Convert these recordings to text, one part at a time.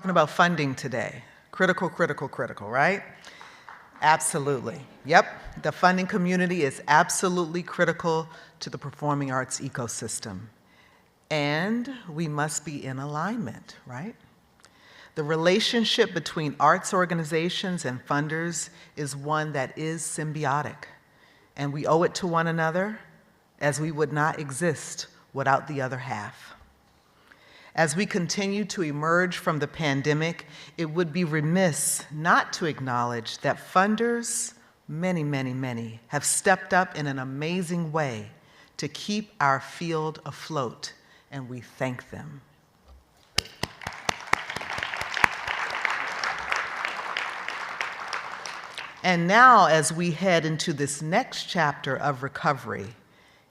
talking about funding today. Critical, critical, critical, right? Absolutely. Yep, the funding community is absolutely critical to the performing arts ecosystem. And we must be in alignment, right? The relationship between arts organizations and funders is one that is symbiotic, and we owe it to one another, as we would not exist without the other half. As we continue to emerge from the pandemic, it would be remiss not to acknowledge that funders, many, many, many, have stepped up in an amazing way to keep our field afloat, and we thank them. And now, as we head into this next chapter of recovery,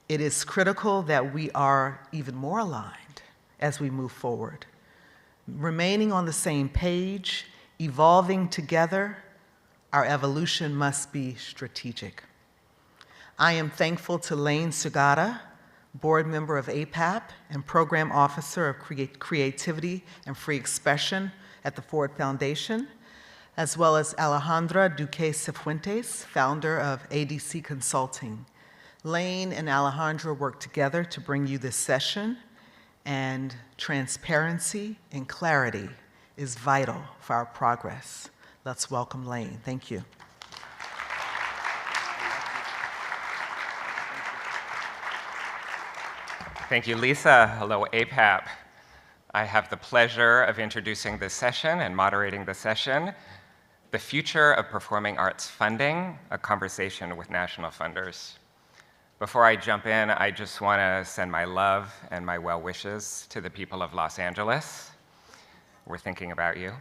it is critical that we are even more aligned as we move forward, remaining on the same page, evolving together. Our evolution must be strategic. I am thankful to Lane Sugata, board member of APAP and program officer of creativity and free expression at the Ford Foundation, as well as Alejandra Duque Cifuentes, founder of ADC Consulting. Lane and Alejandra work together to bring you this session, and transparency and clarity is vital for our progress. Let's welcome Lane. Thank you. Thank you, Lisa. Hello, APAP. I have the pleasure of introducing this session and moderating the session, The Future of Performing Arts Funding, a conversation with national funders. Before I jump in, I just want to send my love and my well wishes to the people of Los Angeles. We're thinking about you.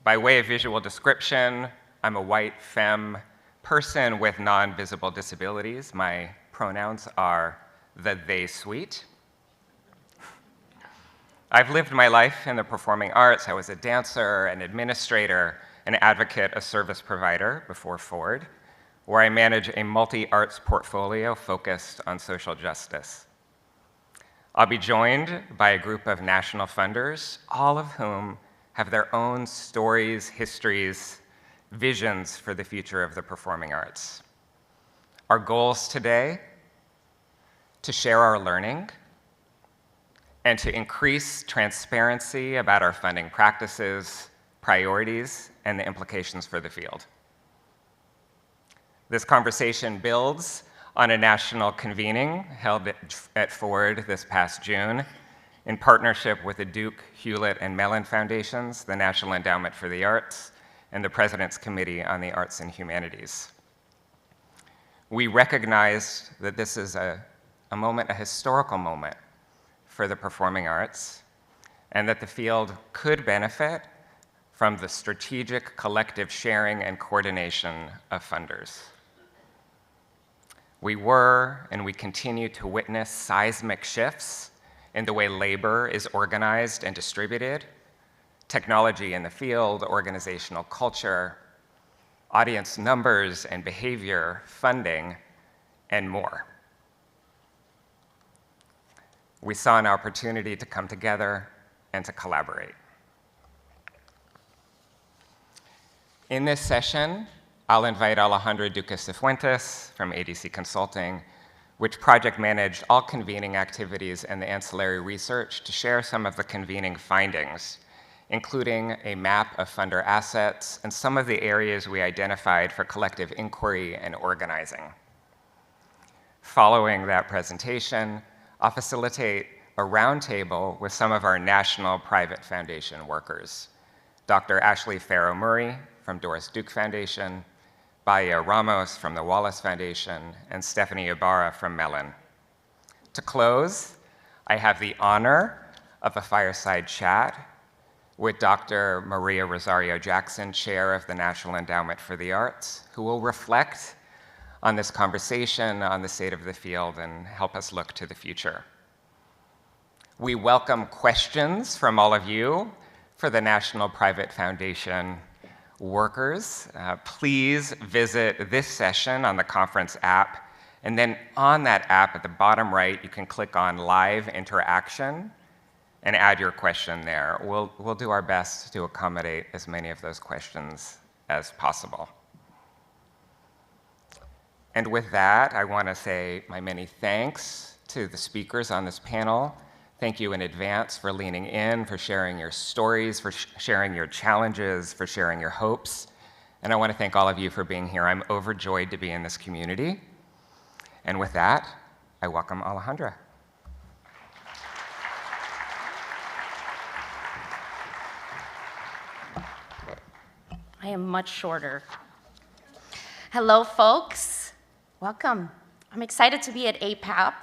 By way of visual description, I'm a white femme person with non-visible disabilities. My pronouns are the they suite. I've lived my life in the performing arts. I was a dancer, an administrator, an advocate, a service provider before Ford, where I manage a multi-arts portfolio focused on social justice. I'll be joined by a group of national funders, all of whom have their own stories, histories, visions for the future of the performing arts. Our goals today: to share our learning and to increase transparency about our funding practices, priorities, and the implications for the field. This conversation builds on a national convening held at Ford this past June in partnership with the Duke, Hewlett, and Mellon Foundations, the National Endowment for the Arts, and the President's Committee on the Arts and Humanities. We recognize that this is a historical moment for the performing arts, and that the field could benefit from the strategic collective sharing and coordination of funders. We were and we continue to witness seismic shifts in the way labor is organized and distributed, technology in the field, organizational culture, audience numbers and behavior, funding, and more. We saw an opportunity to come together and to collaborate. In this session, I'll invite Alejandra Duque Cifuentes from ADC Consulting, which project managed all convening activities and the ancillary research, to share some of the convening findings, including a map of funder assets and some of the areas we identified for collective inquiry and organizing. Following that presentation, I'll facilitate a roundtable with some of our national private foundation workers: Dr. Ashley Farrow-Murray from Doris Duke Foundation, Bahia Ramos from the Wallace Foundation, and Stephanie Ibarra from Mellon. To close, I have the honor of a fireside chat with Dr. Maria Rosario Jackson, Chair of the National Endowment for the Arts, who will reflect on this conversation, on the state of the field, and help us look to the future. We welcome questions from all of you for the National Private Foundation workers. Please visit this session on the conference app, and then on that app at the bottom right, you can click on Live Interaction, and add your question there. We'll do our best to accommodate as many of those questions as possible. And with that, I want to say my many thanks to the speakers on this panel. Thank you in advance for leaning in, for sharing your stories, for sharing your challenges, for sharing your hopes. And I want to thank all of you for being here. I'm overjoyed to be in this community. And with that, I welcome Alejandra. I am much shorter. Hello, folks. Welcome. I'm excited to be at APAP,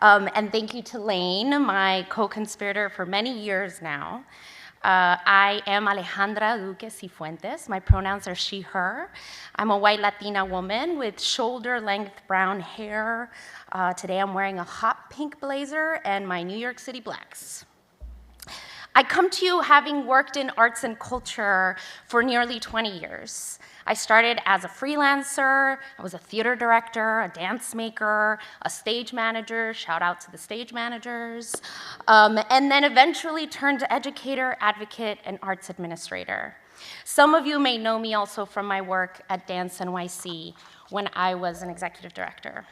and thank you to Lane, my co-conspirator for many years now. I am Alejandra Duque Cifuentes. My pronouns are she, her. I'm a white Latina woman with shoulder-length brown hair. Today I'm wearing a hot pink blazer and my New York City blacks. I come to you having worked in arts and culture for nearly 20 years. I started as a freelancer. I was a theater director, a dance maker, a stage manager, shout out to the stage managers, and then eventually turned to educator, advocate, and arts administrator. Some of you may know me also from my work at Dance NYC when I was an executive director.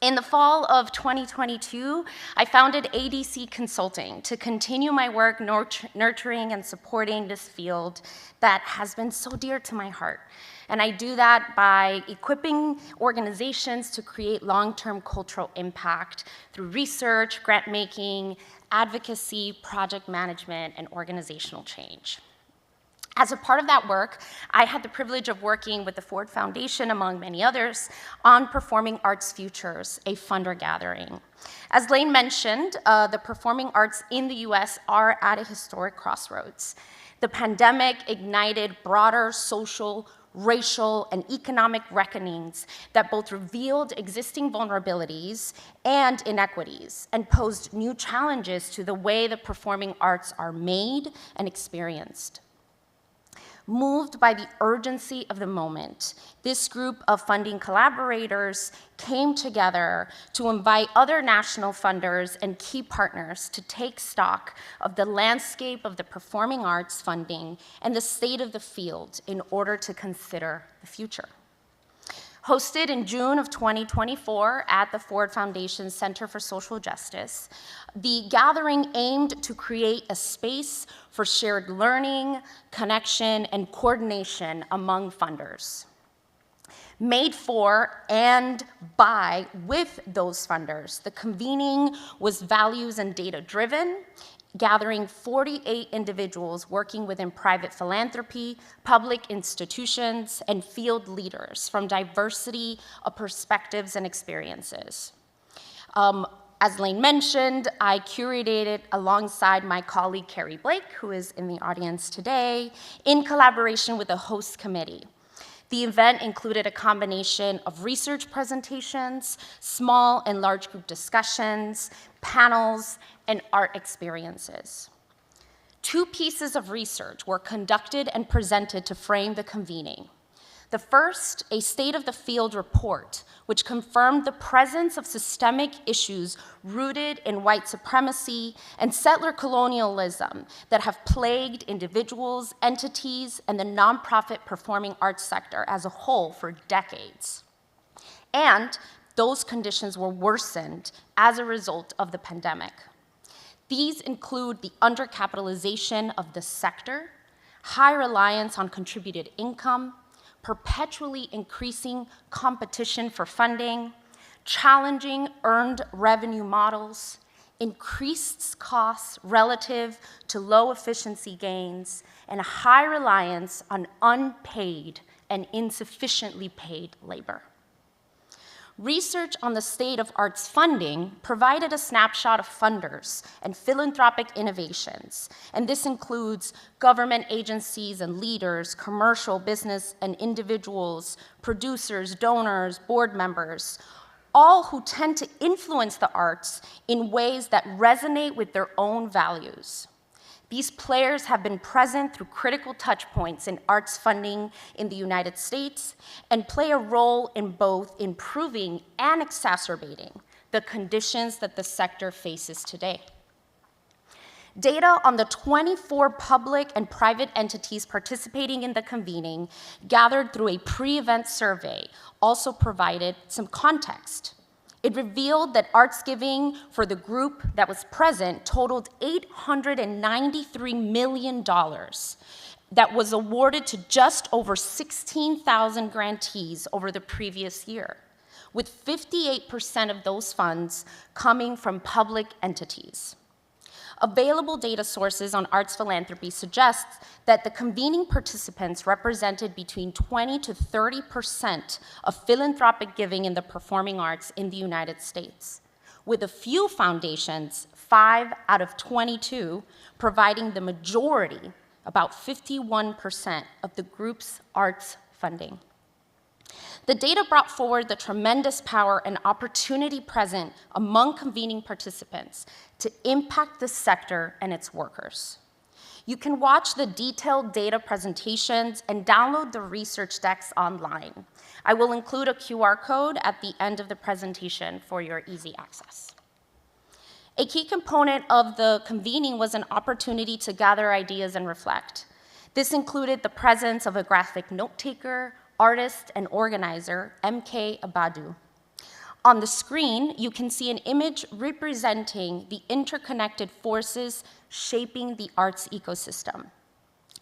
In the fall of 2022, I founded ADC Consulting to continue my work nurturing and supporting this field that has been so dear to my heart. And I do that by equipping organizations to create long-term cultural impact through research, grant making, advocacy, project management, and organizational change. As a part of that work, I had the privilege of working with the Ford Foundation, among many others, on Performing Arts Futures, a funder gathering. As Lane mentioned, the performing arts in the US are at a historic crossroads. The pandemic ignited broader social, racial, and economic reckonings that both revealed existing vulnerabilities and inequities and posed new challenges to the way the performing arts are made and experienced. Moved by the urgency of the moment, this group of funding collaborators came together to invite other national funders and key partners to take stock of the landscape of the performing arts funding and the state of the field in order to consider the future. Hosted in June of 2024 at the Ford Foundation Center for Social Justice, the gathering aimed to create a space for shared learning, connection, and coordination among funders. Made for and by with those funders, the convening was values and data-driven, gathering 48 individuals working within private philanthropy, public institutions, and field leaders from diversity of perspectives and experiences. As Lane mentioned, I curated it alongside my colleague Carrie Blake, who is in the audience today, in collaboration with the host committee. The event included a combination of research presentations, small and large group discussions, panels, and art experiences. 2 pieces of research were conducted and presented to frame the convening. The first, a state of the field report, which confirmed the presence of systemic issues rooted in white supremacy and settler colonialism that have plagued individuals, entities, and the nonprofit performing arts sector as a whole for decades. And those conditions were worsened as a result of the pandemic. These include the undercapitalization of the sector, high reliance on contributed income, perpetually increasing competition for funding, challenging earned revenue models, increased costs relative to low efficiency gains, and a high reliance on unpaid and insufficiently paid labor. Research on the state of arts funding provided a snapshot of funders and philanthropic innovations, and this includes government agencies and leaders, commercial business and individuals, producers, donors, board members, all who tend to influence the arts in ways that resonate with their own values. These players have been present through critical touch points in arts funding in the United States and play a role in both improving and exacerbating the conditions that the sector faces today. Data on the 24 public and private entities participating in the convening, gathered through a pre-event survey, also provided some context. It revealed that arts giving for the group that was present totaled $893 million that was awarded to just over 16,000 grantees over the previous year, with 58% of those funds coming from public entities. Available data sources on arts philanthropy suggest that the convening participants represented between 20 to 30% of philanthropic giving in the performing arts in the United States, with a few foundations, 5 out of 22, providing the majority, about 51% of the group's arts funding. The data brought forward the tremendous power and opportunity present among convening participants to impact the sector and its workers. You can watch the detailed data presentations and download the research decks online. I will include a QR code at the end of the presentation for your easy access. A key component of the convening was an opportunity to gather ideas and reflect. This included the presence of a graphic note-taker, artist, and organizer, M.K. Abadu. On the screen, you can see an image representing the interconnected forces shaping the arts ecosystem.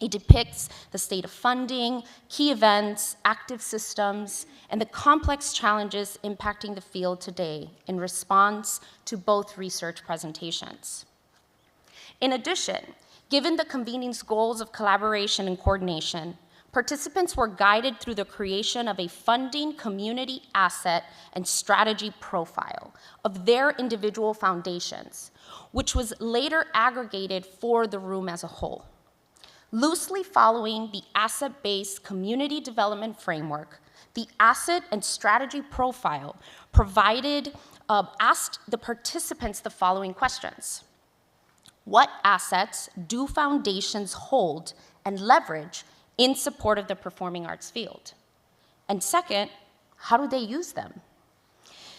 It depicts the state of funding, key events, active systems, and the complex challenges impacting the field today in response to both research presentations. In addition, given the convening's goals of collaboration and coordination, participants were guided through the creation of a funding community asset and strategy profile of their individual foundations, which was later aggregated for the room as a whole. Loosely following the asset-based community development framework, the asset and strategy profile asked the participants the following questions. What assets do foundations hold and leverage in support of the performing arts field? And second, how do they use them?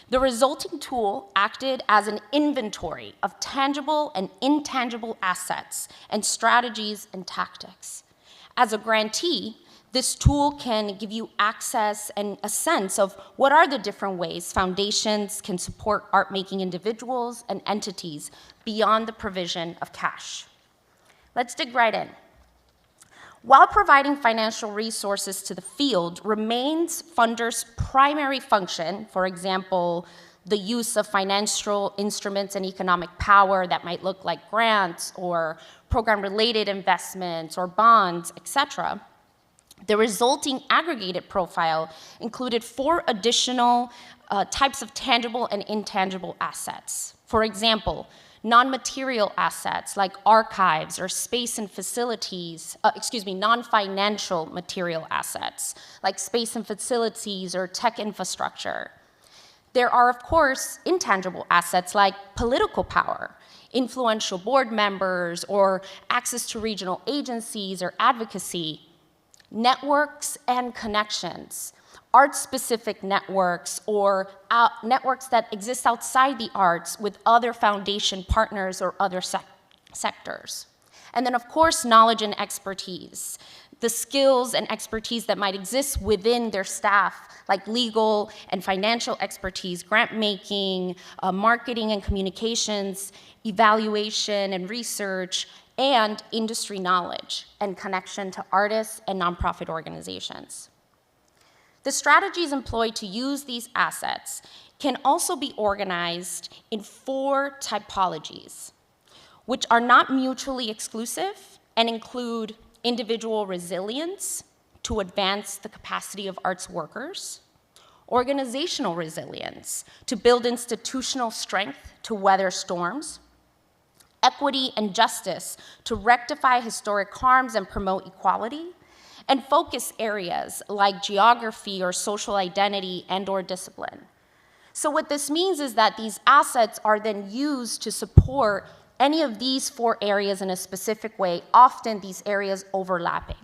The resulting tool acted as an inventory of tangible and intangible assets and strategies and tactics. As a grantee, this tool can give you access and a sense of what are the different ways foundations can support art-making individuals and entities beyond the provision of cash. Let's dig right in. While providing financial resources to the field remains funders' primary function, for example, the use of financial instruments and economic power that might look like grants or program-related investments or bonds, etc., the resulting aggregated profile included 4 additional types of tangible and intangible assets. For example, non-material assets like archives or space and facilities, non-financial material assets like space and facilities or tech infrastructure. There are, of course, intangible assets like political power, influential board members, or access to regional agencies or advocacy, networks and connections, art-specific networks or networks that exist outside the arts with other foundation partners or other sectors. And then, of course, knowledge and expertise, the skills and expertise that might exist within their staff, like legal and financial expertise, grant-making, marketing and communications, evaluation and research, and industry knowledge and connection to artists and nonprofit organizations. The strategies employed to use these assets can also be organized in 4 typologies, which are not mutually exclusive and include individual resilience to advance the capacity of arts workers, organizational resilience to build institutional strength to weather storms, equity and justice to rectify historic harms and promote equality, and focus areas like geography or social identity and/or discipline. So what this means is that these assets are then used to support any of these 4 areas in a specific way, often these areas overlapping.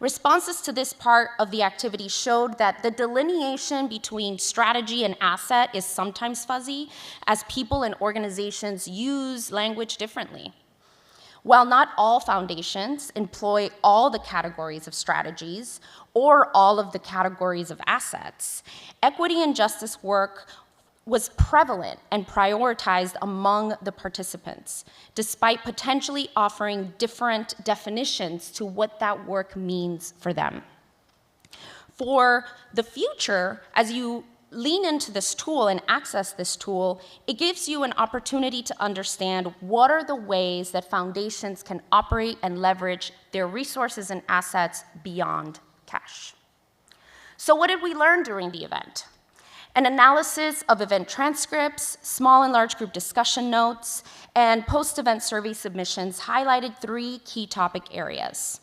Responses to this part of the activity showed that the delineation between strategy and asset is sometimes fuzzy, as people and organizations use language differently. While not all foundations employ all the categories of strategies or all of the categories of assets, equity and justice work was prevalent and prioritized among the participants, despite potentially offering different definitions to what that work means for them. For the future, as you lean into this tool and access this tool, it gives you an opportunity to understand what are the ways that foundations can operate and leverage their resources and assets beyond cash. So what did we learn during the event? An analysis of event transcripts, small and large group discussion notes, and post-event survey submissions highlighted 3 key topic areas: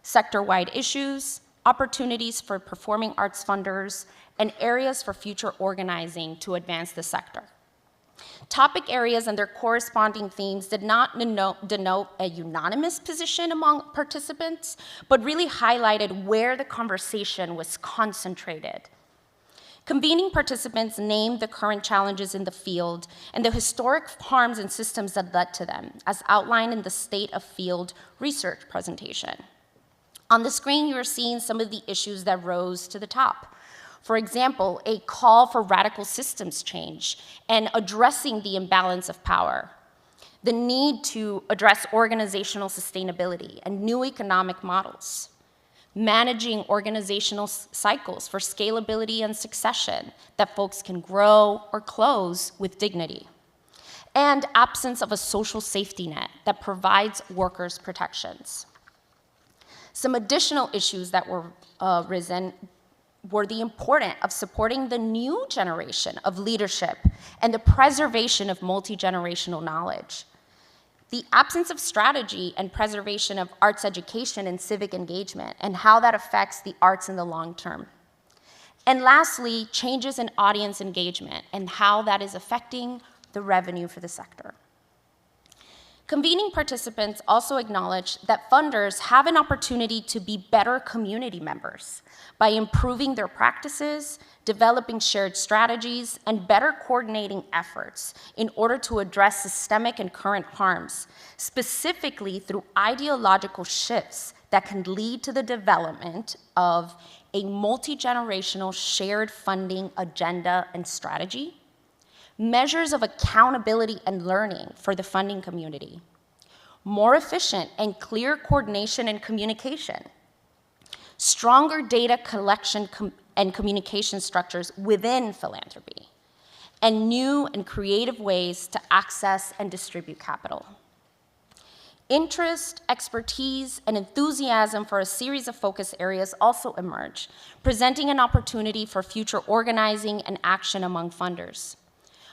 sector-wide issues, opportunities for performing arts funders, and areas for future organizing to advance the sector. Topic areas and their corresponding themes did not denote a unanimous position among participants, but really highlighted where the conversation was concentrated. Convening participants named the current challenges in the field and the historic harms and systems that led to them, as outlined in the State of Field research presentation. On the screen, you are seeing some of the issues that rose to the top. For example, a call for radical systems change and addressing the imbalance of power, the need to address organizational sustainability and new economic models, managing organizational cycles for scalability and succession that folks can grow or close with dignity, and absence of a social safety net that provides workers protections. Some additional issues that were risen were the importance of supporting the new generation of leadership and the preservation of multi-generational knowledge, the absence of strategy and preservation of arts education and civic engagement, and how that affects the arts in the long term. And lastly, changes in audience engagement and how that is affecting the revenue for the sector. Convening participants also acknowledged that funders have an opportunity to be better community members by improving their practices, developing shared strategies, and better coordinating efforts in order to address systemic and current harms, specifically through ideological shifts that can lead to the development of a multi-generational shared funding agenda and strategy, measures of accountability and learning for the funding community, more efficient and clear coordination and communication, stronger data collection and communication structures within philanthropy, and new and creative ways to access and distribute capital. Interest, expertise, and enthusiasm for a series of focus areas also emerge, presenting an opportunity for future organizing and action among funders.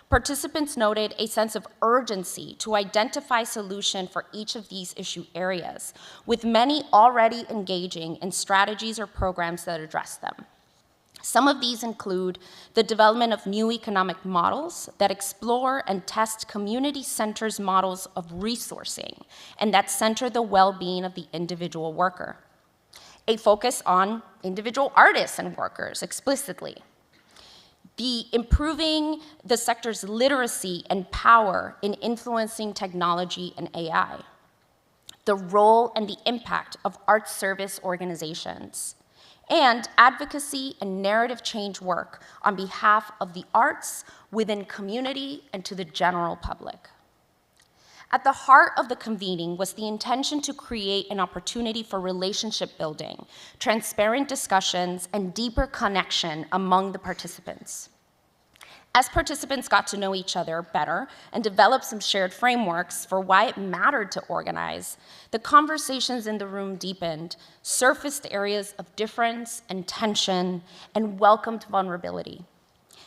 Participants noted a sense of urgency to identify solution for each of these issue areas, with many already engaging in strategies or programs that address them. Some of these include the development of new economic models that explore and test community centers models of resourcing and that center the well-being of the individual worker. A focus on individual artists and workers explicitly. The improving the sector's literacy and power in influencing technology and AI, the role and the impact of arts service organizations, and advocacy and narrative change work on behalf of the arts within community and to the general public. At the heart of the convening was the intention to create an opportunity for relationship building, transparent discussions, and deeper connection among the participants. As participants got to know each other better and developed some shared frameworks for why it mattered to organize, the conversations in the room deepened, surfaced areas of difference and tension, and welcomed vulnerability.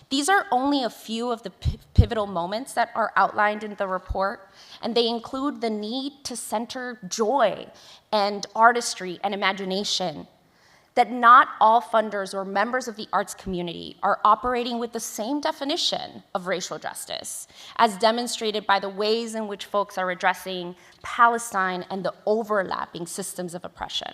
These are only a few of the pivotal moments that are outlined in the report, and they include the need to center joy and artistry and imagination, that not all funders or members of the arts community are operating with the same definition of racial justice, as demonstrated by the ways in which folks are addressing Palestine and the overlapping systems of oppression.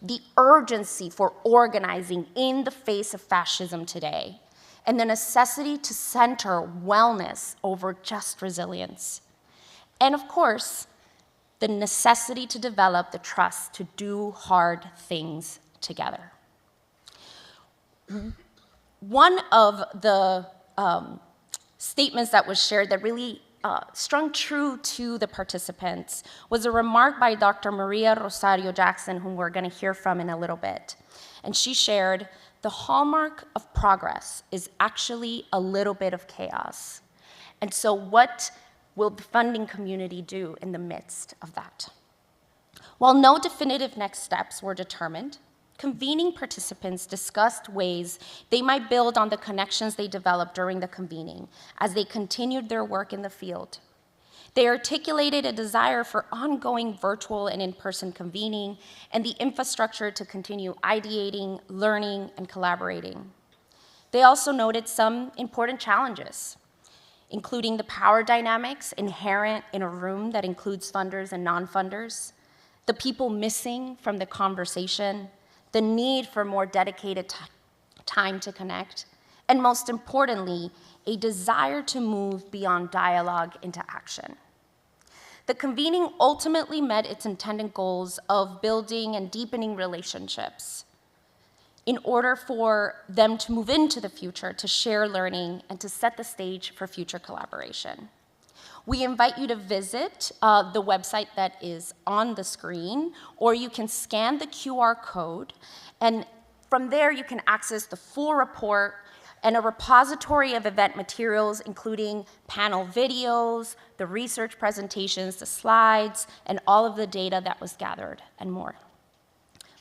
the urgency for organizing in the face of fascism today, and the necessity to center wellness over just resilience. And of course, the necessity to develop the trust to do hard things together. One of the statements that was shared that really strung true to the participants was a remark by Dr. Maria Rosario Jackson, whom we're going to hear from in a little bit. And she shared, "The hallmark of progress is actually a little bit of chaos." And so what will the funding community do in the midst of that? While no definitive next steps were determined, convening participants discussed ways they might build on the connections they developed during the convening as they continued their work in the field. They articulated a desire for ongoing virtual and in-person convening and the infrastructure to continue ideating, learning, and collaborating. They also noted some important challenges, including the power dynamics inherent in a room that includes funders and non-funders, the people missing from the conversation, the need for more dedicated time to connect, and most importantly, a desire to move beyond dialogue into action. The convening ultimately met its intended goals of building and deepening relationships in order for them to move into the future, to share learning, and to set the stage for future collaboration. We invite you to visit the website that is on the screen, or you can scan the QR code, and from there you can access the full report and a repository of event materials, including panel videos, the research presentations, the slides, and all of the data that was gathered, and more.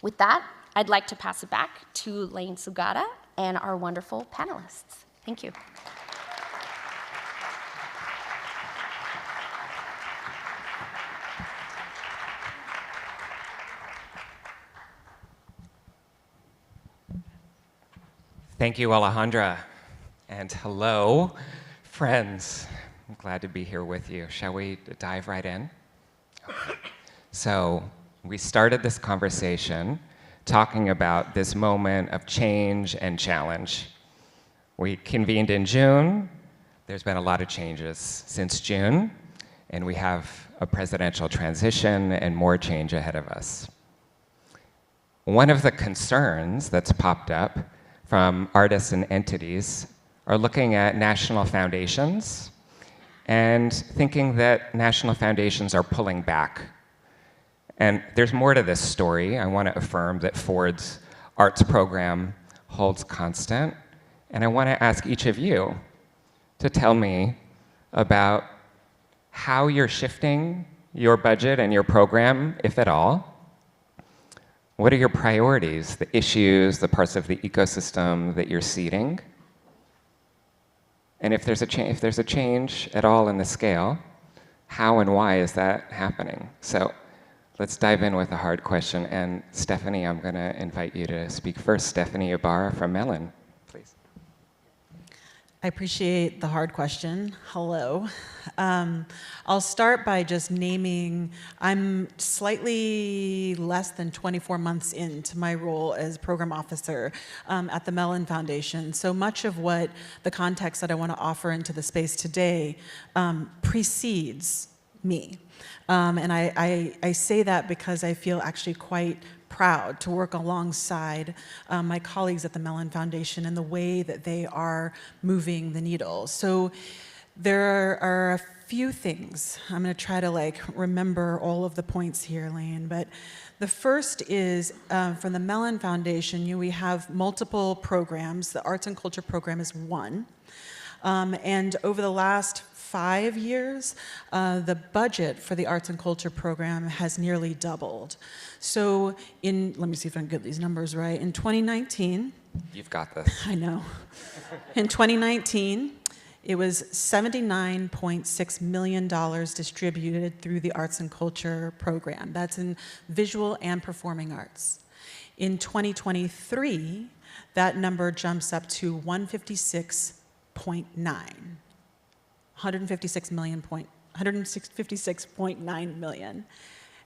With that, I'd like to pass it back to Lane Sugata and our wonderful panelists. Thank you. Thank you, Alejandra. And hello, friends. I'm glad to be here with you. Shall we dive right in? Okay. So we started this conversation talking about this moment of change and challenge. We convened in June. There's been a lot of changes since June, and we have a presidential transition and more change ahead of us. One of the concerns that's popped up from artists and entities are looking at national foundations and thinking that national foundations are pulling back. And there's more to this story. I want to affirm that Ford's arts program holds constant. And I want to ask each of you to tell me about how you're shifting your budget and your program, if at all. What are your priorities, the issues, the parts of the ecosystem that you're seeding? And if there's a change at all in the scale, how and why is that happening? So let's dive in with a hard question. And Stephanie, I'm going to invite you to speak first. Stephanie Ibarra from Mellon, please. I appreciate the hard question. Hello. I'll start by just naming, I'm slightly less than 24 months into my role as program officer at the Mellon Foundation. So much of what the context that I want to offer into the space today precedes me. And I say that because I feel actually quite proud to work alongside my colleagues at the Mellon Foundation in the way that they are moving the needle. So there are a few things. I'm going to try to remember all of the points here, Lane. But the first is from the Mellon Foundation, we have multiple programs. The Arts and Culture program is one. And over the last 5 years, the budget for the Arts and Culture program has nearly doubled. So let me see if I can get these numbers right. In 2019... You've got this. I know. In 2019, it was $79.6 million distributed through the Arts and Culture program. That's in visual and performing arts. In 2023, that number jumps up to 156.9 million.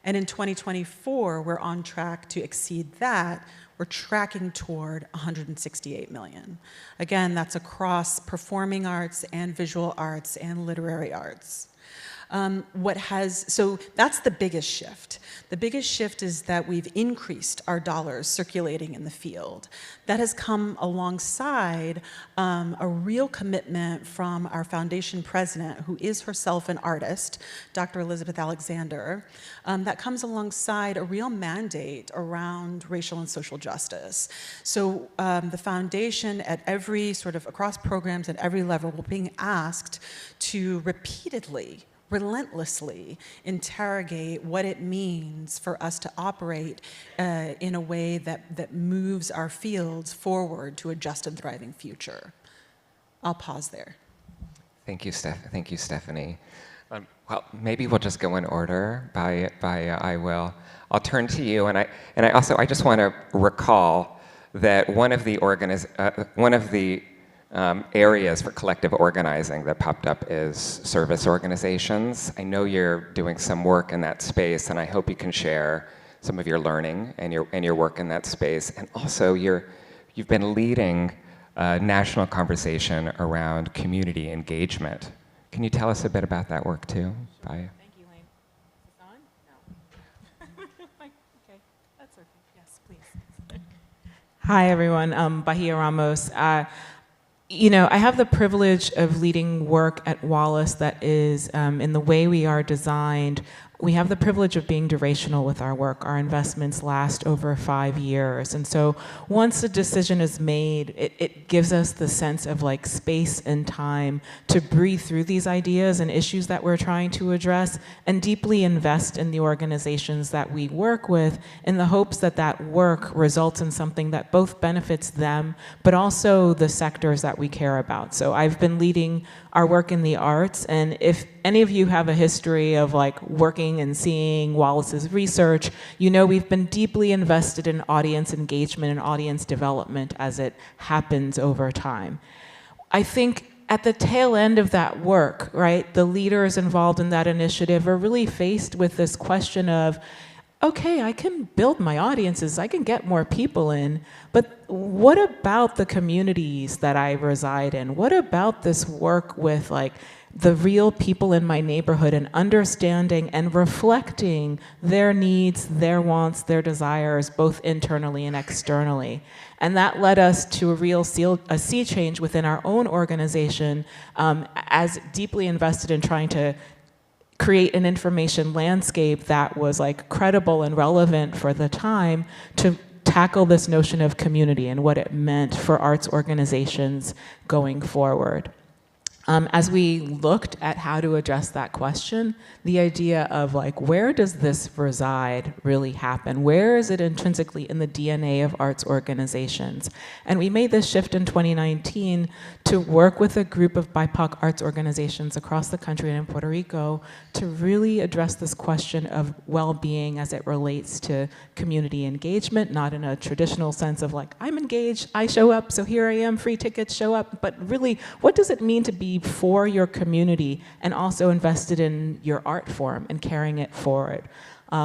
And in 2024, we're on track to exceed that. We're tracking toward 168 million. Again, that's across performing arts and visual arts and literary arts. So that's the biggest shift. The biggest shift is that we've increased our dollars circulating in the field. That has come alongside a real commitment from our foundation president, who is herself an artist, Dr. Elizabeth Alexander, that comes alongside a real mandate around racial and social justice. So the foundation at every sort of across programs at every level, we're being asked to repeatedly, relentlessly interrogate what it means for us to operate in a way that moves our fields forward to a just and thriving future. I'll pause there. Thank you, Stephanie. Well, maybe we'll just go in order by I will. I'll turn to you, and I just want to recall that one of the areas for collective organizing that popped up is service organizations. I know you're doing some work in that space, and I hope you can share some of your learning and your work in that space. And also, you've been leading a national conversation around community engagement. Can you tell us a bit about that work too? Bye. Thank you, Lane. Is this on? No. Okay, that's okay. Yes, please. Hi, everyone. Bahia Ramos. I have the privilege of leading work at Wallace that is, in the way we are designed, we have the privilege of being durational with our work. Our investments last over 5 years. And so once a decision is made, it gives us the sense of like space and time to breathe through these ideas and issues that we're trying to address and deeply invest in the organizations that we work with in the hopes that that work results in something that both benefits them, but also the sectors that we care about. So I've been leading our work in the arts, and if any of you have a history of like working and seeing Wallace's research, you know we've been deeply invested in audience engagement and audience development as it happens over time. I think at the tail end of that work, right, the leaders involved in that initiative are really faced with this question of, okay, I can build my audiences, I can get more people in, but what about the communities that I reside in? What about this work with like the real people in my neighborhood and understanding and reflecting their needs, their wants, their desires, both internally and externally? And that led us to a sea change within our own organization, as deeply invested in trying to create an information landscape that was like credible and relevant for the time to tackle this notion of community and what it meant for arts organizations going forward. As we looked at how to address that question, the idea of like, where does this reside really happen? Where is it intrinsically in the DNA of arts organizations? And we made this shift in 2019 to work with a group of BIPOC arts organizations across the country and in Puerto Rico to really address this question of well-being as it relates to community engagement, not in a traditional sense of like, I'm engaged, I show up, so here I am, free tickets, show up, but really, what does it mean to be for your community and also invested in your art form and carrying it forward?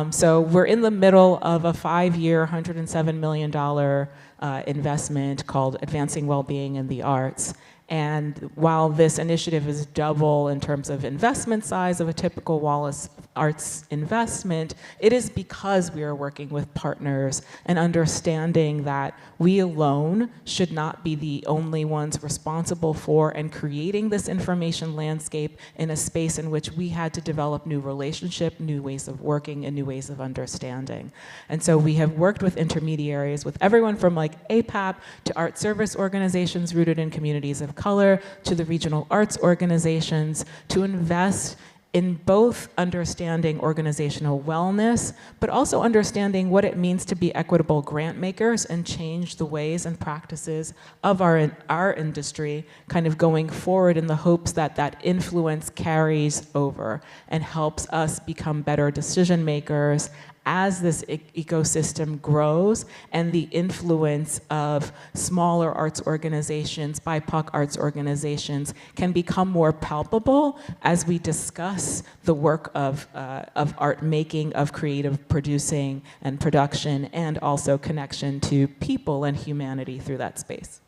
So we're in the middle of a 5-year, $107 million investment called Advancing Wellbeing in the Arts. And while this initiative is double in terms of investment size of a typical Wallace Arts investment, it is because we are working with partners and understanding that we alone should not be the only ones responsible for and creating this information landscape in a space in which we had to develop new relationship, new ways of working, and new ways of understanding. And so we have worked with intermediaries, with everyone from like APAP to art service organizations rooted in communities of color to the regional arts organizations to invest in both understanding organizational wellness, but also understanding what it means to be equitable grant makers and change the ways and practices of our industry kind of going forward in the hopes that that influence carries over and helps us become better decision makers as this ecosystem grows and the influence of smaller arts organizations, BIPOC arts organizations, can become more palpable as we discuss the work of art making, of creative producing and production, and also connection to people and humanity through that space.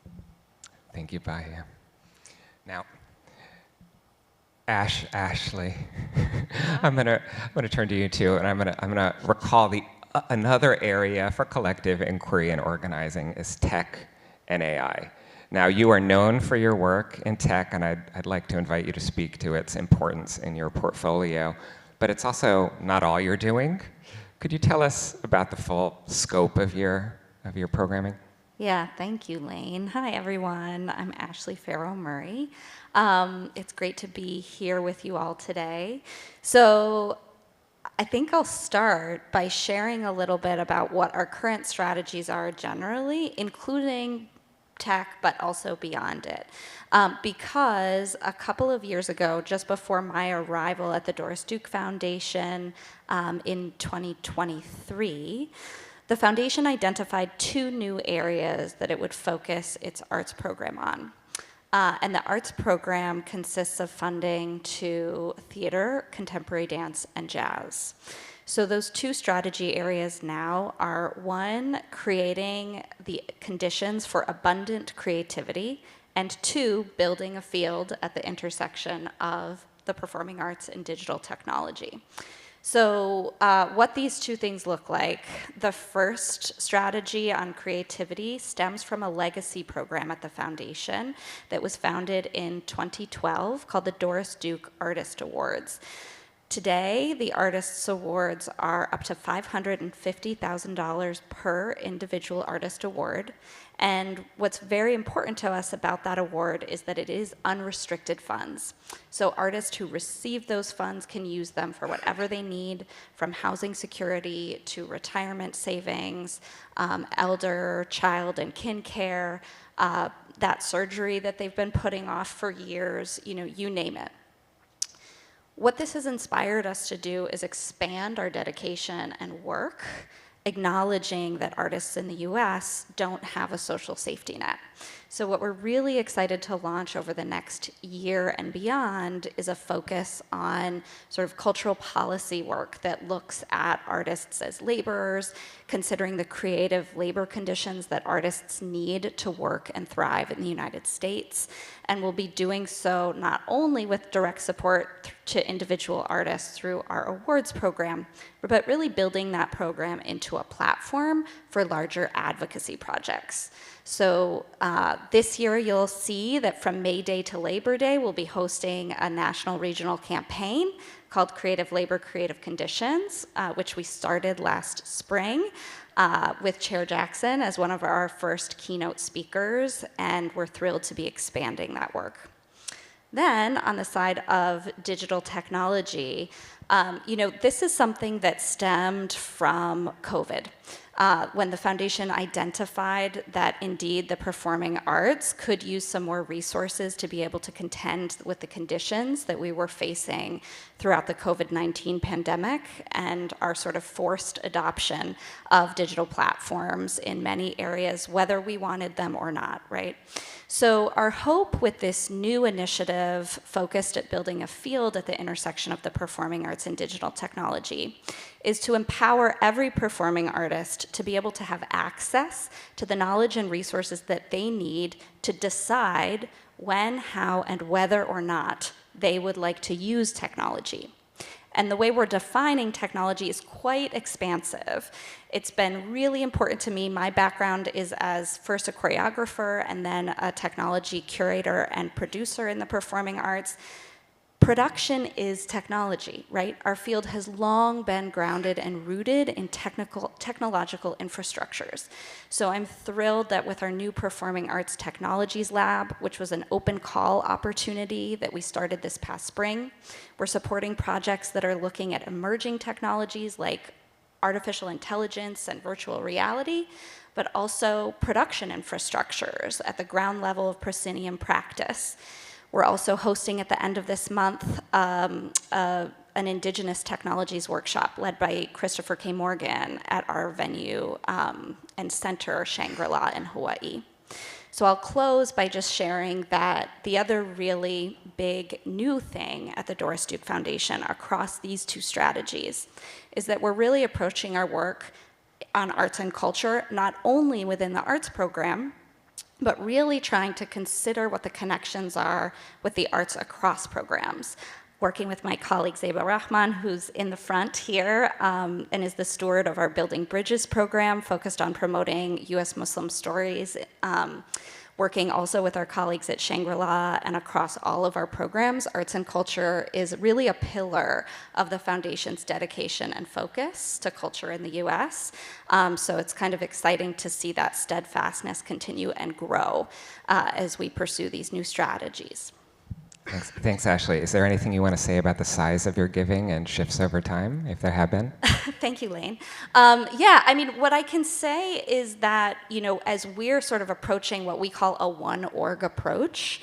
Thank you, Bahia. Now, Ashley, I'm gonna turn to you too, and I'm gonna recall another area for collective inquiry and organizing is tech and AI. Now, you are known for your work in tech, and I'd like to invite you to speak to its importance in your portfolio, but it's also not all you're doing. Could you tell us about the full scope of your programming? Yeah, thank you, Lane. Hi, everyone. I'm Ashley Farrow-Murray. It's great to be here with you all today. So I think I'll start by sharing a little bit about what our current strategies are generally, including tech, but also beyond it. Because a couple of years ago, just before my arrival at the Doris Duke Foundation in 2023, the foundation identified 2 new areas that it would focus its arts program on. And the arts program consists of funding to theater, contemporary dance, and jazz. So those 2 strategy areas now are 1, creating the conditions for abundant creativity, and 2, building a field at the intersection of the performing arts and digital technology. So what these 2 things look like, the first strategy on creativity stems from a legacy program at the foundation that was founded in 2012 called the Doris Duke Artist Awards. Today, the Artists Awards are up to $550,000 per individual artist award. And what's very important to us about that award is that it is unrestricted funds. So artists who receive those funds can use them for whatever they need, from housing security to retirement savings, elder, child, and kin care, that surgery that they've been putting off for years, you name it. What this has inspired us to do is expand our dedication and work, acknowledging that artists in the US don't have a social safety net. So what we're really excited to launch over the next year and beyond is a focus on sort of cultural policy work that looks at artists as laborers, considering the creative labor conditions that artists need to work and thrive in the United States. And we'll be doing so not only with direct support to individual artists through our awards program, but really building that program into a platform for larger advocacy projects. So this year you'll see that from May Day to Labor Day, we'll be hosting a national regional campaign called Creative Labor, Creative Conditions, which we started last spring with Chair Jackson as one of our first keynote speakers, and we're thrilled to be expanding that work. Then on the side of digital technology, this is something that stemmed from COVID. When the foundation identified that indeed the performing arts could use some more resources to be able to contend with the conditions that we were facing throughout the COVID-19 pandemic and our sort of forced adoption of digital platforms in many areas, whether we wanted them or not, right? So our hope with this new initiative focused at building a field at the intersection of the performing arts and digital technology is to empower every performing artist to be able to have access to the knowledge and resources that they need to decide when, how, and whether or not they would like to use technology. And the way we're defining technology is quite expansive. It's been really important to me. My background is as first a choreographer and then a technology curator and producer in the performing arts. Production is technology, right? Our field has long been grounded and rooted in technological infrastructures. So I'm thrilled that with our new Performing Arts Technologies Lab, which was an open call opportunity that we started this past spring, we're supporting projects that are looking at emerging technologies like artificial intelligence and virtual reality, but also production infrastructures at the ground level of proscenium practice. We're also hosting at the end of this month a an Indigenous Technologies workshop led by Christopher K. Morgan at our venue and center, Shangri-La in Hawaii. So I'll close by just sharing that the other really big new thing at the Doris Duke Foundation across these two strategies is that we're really approaching our work on arts and culture, not only within the arts program, but really trying to consider what the connections are with the arts across programs. Working with my colleague Zeba Rahman, who's in the front here, and is the steward of our Building Bridges program, focused on promoting U.S. Muslim stories. Working also with our colleagues at Shangri-La and across all of our programs, arts and culture is really a pillar of the Foundation's dedication and focus to culture in the U.S. So it's kind of exciting to see that steadfastness continue and grow as we pursue these new strategies. Thanks, Ashley. Is there anything you want to say about the size of your giving and shifts over time, if there have been? Thank you, Lane. Yeah, I mean, what I can say is that, as we're sort of approaching what we call a one org approach,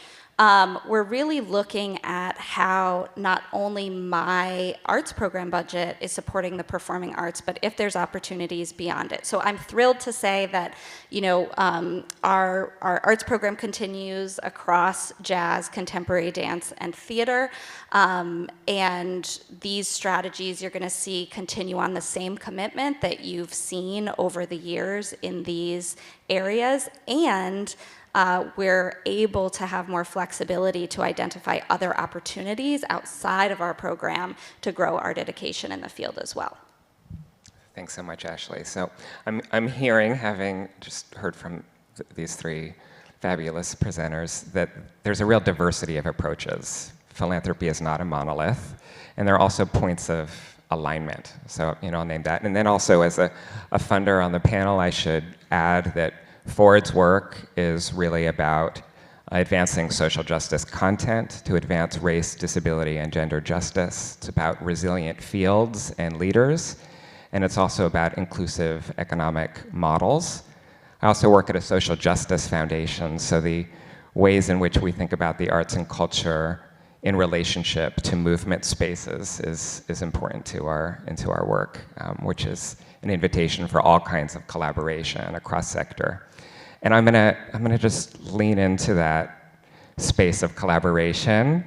we're really looking at how not only my arts program budget is supporting the performing arts, but if there's opportunities beyond it. So I'm thrilled to say that, our arts program continues across jazz, contemporary dance, and theater. And these strategies you're going to see continue on the same commitment that you've seen over the years in these areas. And we're able to have more flexibility to identify other opportunities outside of our program to grow our dedication in the field as well. Thanks so much, Ashley. So I'm hearing, having just heard from these three fabulous presenters, that there's a real diversity of approaches. Philanthropy is not a monolith, and there are also points of alignment. So, I'll name that. And then also, as a funder on the panel, I should add that Ford's work is really about advancing social justice content to advance race, disability, and gender justice. It's about resilient fields and leaders, and it's also about inclusive economic models. I also work at a social justice foundation, so the ways in which we think about the arts and culture in relationship to movement spaces is important to our work, which is an invitation for all kinds of collaboration across sector. And I'm gonna just lean into that space of collaboration,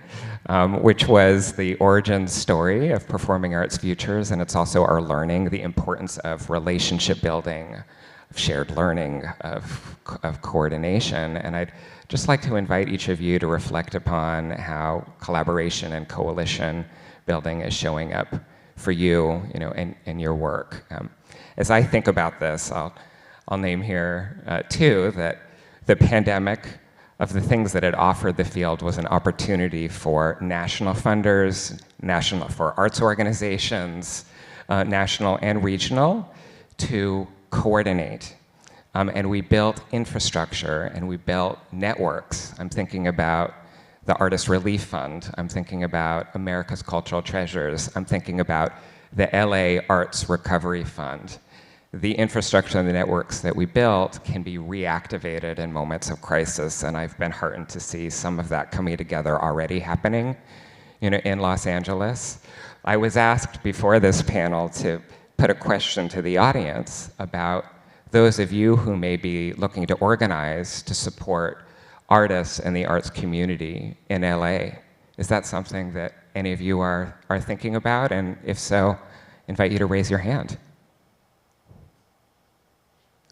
which was the origin story of Performing Arts Futures, and it's also our learning, the importance of relationship building, of shared learning, of coordination. And I'd just like to invite each of you to reflect upon how collaboration and coalition building is showing up for you, in your work. As I think about this, I'll name here too that the pandemic, of the things that it offered the field, was an opportunity for national funders, for arts organizations, national and regional, to coordinate. And we built infrastructure and we built networks. I'm thinking about the Artist Relief Fund. I'm thinking about America's Cultural Treasures. I'm thinking about the LA Arts Recovery Fund. The infrastructure and the networks that we built can be reactivated in moments of crisis, and I've been heartened to see some of that coming together already happening, in Los Angeles. I was asked before this panel to put a question to the audience about those of you who may be looking to organize to support artists and the arts community in LA. Is that something that any of you are thinking about? And if so, I invite you to raise your hand.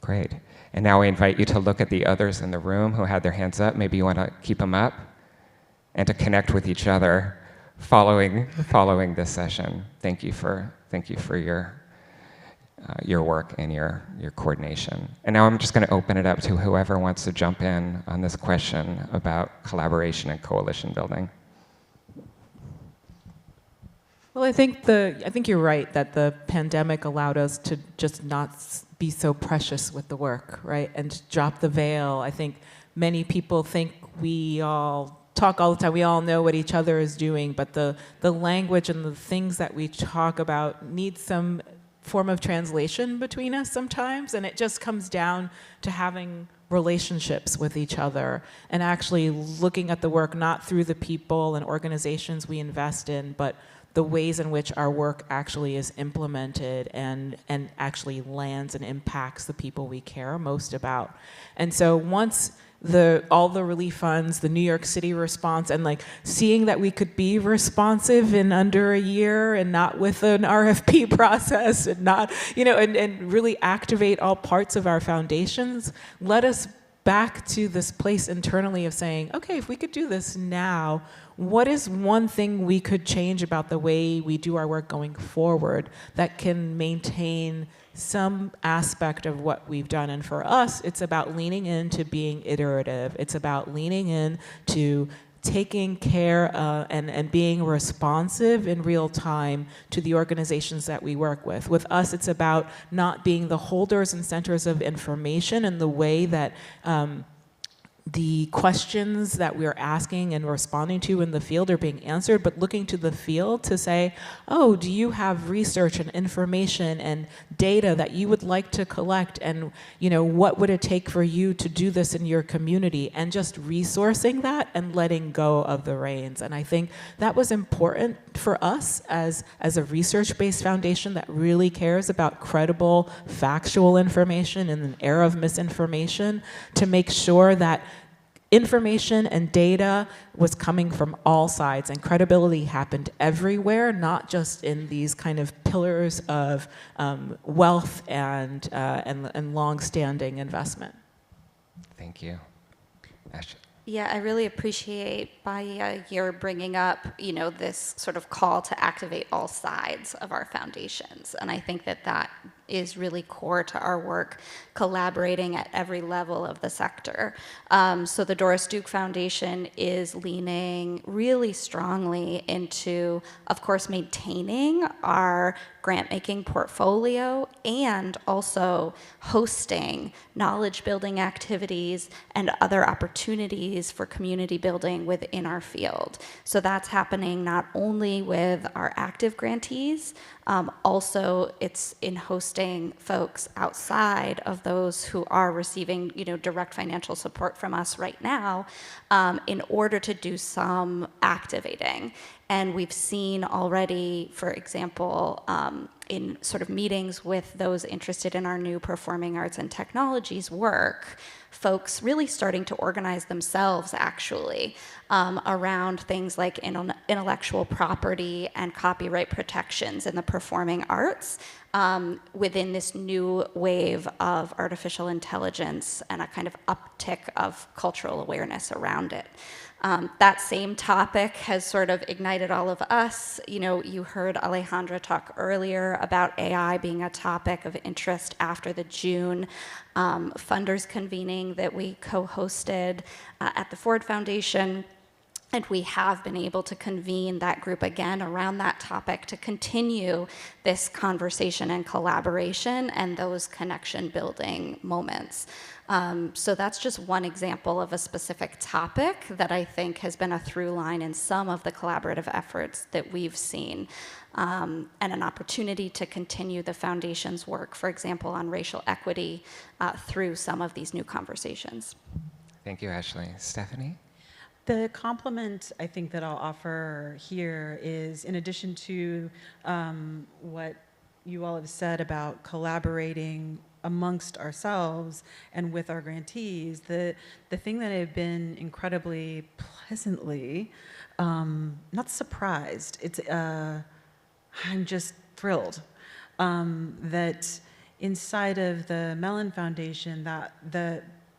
Great. And now I invite you to look at the others in the room who had their hands up. Maybe you want to keep them up, and to connect with each other following this session. Thank you for your work and your coordination. And now I'm just going to open it up to whoever wants to jump in on this question about collaboration and coalition building. Well, I think you're right that the pandemic allowed us to just not be so precious with the work, right? And drop the veil. I think many people think we all talk all the time, we all know what each other is doing, but the language and the things that we talk about need some form of translation between us sometimes, and it just comes down to having relationships with each other and actually looking at the work not through the people and organizations we invest in, but the ways in which our work actually is implemented and actually lands and impacts the people we care most about. And so once all the relief funds, the New York City response, and like seeing that we could be responsive in under a year and not with an RFP process and not, and really activate all parts of our foundations, led us back to this place internally of saying, okay, if we could do this now, what is one thing we could change about the way we do our work going forward that can maintain some aspect of what we've done? And for us, it's about leaning into being iterative. It's about leaning in to taking care and being responsive in real time to the organizations that we work with. With us, it's about not being the holders and centers of information in the way that the questions that we're asking and responding to in the field are being answered, but looking to the field to say, oh, do you have research and information and data that you would like to collect, and what would it take for you to do this in your community, and just resourcing that and letting go of the reins. And I think that was important for us as a research-based foundation that really cares about credible, factual information in an era of misinformation, to make sure that information and data was coming from all sides, and credibility happened everywhere, not just in these kind of pillars of wealth and long-standing investment. Thank you. Ashley. Yeah, I really appreciate, Bahia, your bringing up, this sort of call to activate all sides of our foundations. And I think that is really core to our work, collaborating at every level of the sector. So the Doris Duke Foundation is leaning really strongly into, of course, maintaining our grant-making portfolio and also hosting knowledge-building activities and other opportunities for community building within our field. So that's happening not only with our active grantees, also it's in hosting folks outside of those who are receiving, direct financial support from us right now, in order to do some activating. And we've seen already, for example, in sort of meetings with those interested in our new performing arts and technologies work, folks really starting to organize themselves actually around things like intellectual property and copyright protections in the performing arts within this new wave of artificial intelligence and a kind of uptick of cultural awareness around it. That same topic has sort of ignited all of us. You heard Alejandra talk earlier about AI being a topic of interest after the June funders convening that we co-hosted at the Ford Foundation. And we have been able to convene that group again around that topic to continue this conversation and collaboration and those connection building moments. So that's just one example of a specific topic that I think has been a through line in some of the collaborative efforts that we've seen, and an opportunity to continue the foundation's work, for example, on racial equity through some of these new conversations. Thank you, Ashley. Stephanie? The compliment I think that I'll offer here is, in addition to what you all have said about collaborating amongst ourselves and with our grantees, the thing that I've been incredibly pleasantly, not surprised, I'm just thrilled that inside of the Mellon Foundation, that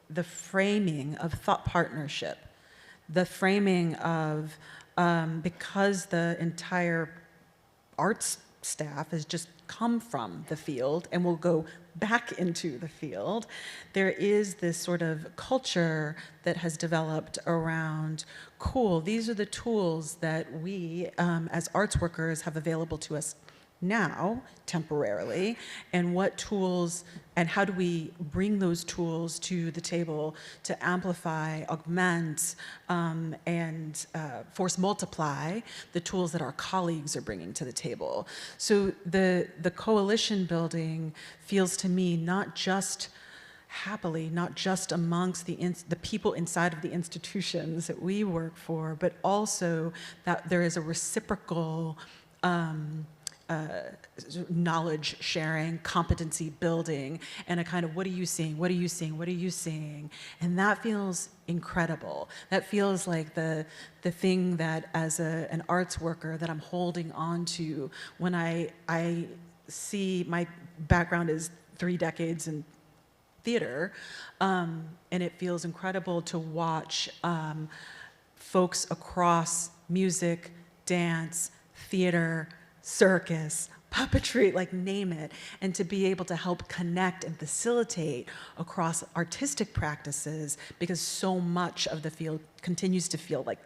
the framing of thought partnership, the framing of, because the entire arts staff has just come from the field and will go back into the field, there is this sort of culture that has developed around, cool, these are the tools that we as arts workers have available to us now, temporarily, and what tools and how do we bring those tools to the table to amplify, augment, and force multiply the tools that our colleagues are bringing to the table. So the coalition building feels to me not just happily, not just amongst the people inside of the institutions that we work for, but also that there is a reciprocal knowledge sharing, competency building, and a kind of what are you seeing, what are you seeing, what are you seeing? And that feels incredible. That feels like the thing that as an arts worker that I'm holding on to when I see my background is 3 decades in theater, and it feels incredible to watch folks across music, dance, theater, circus, puppetry, like name it, and to be able to help connect and facilitate across artistic practices, because so much of the field continues to feel like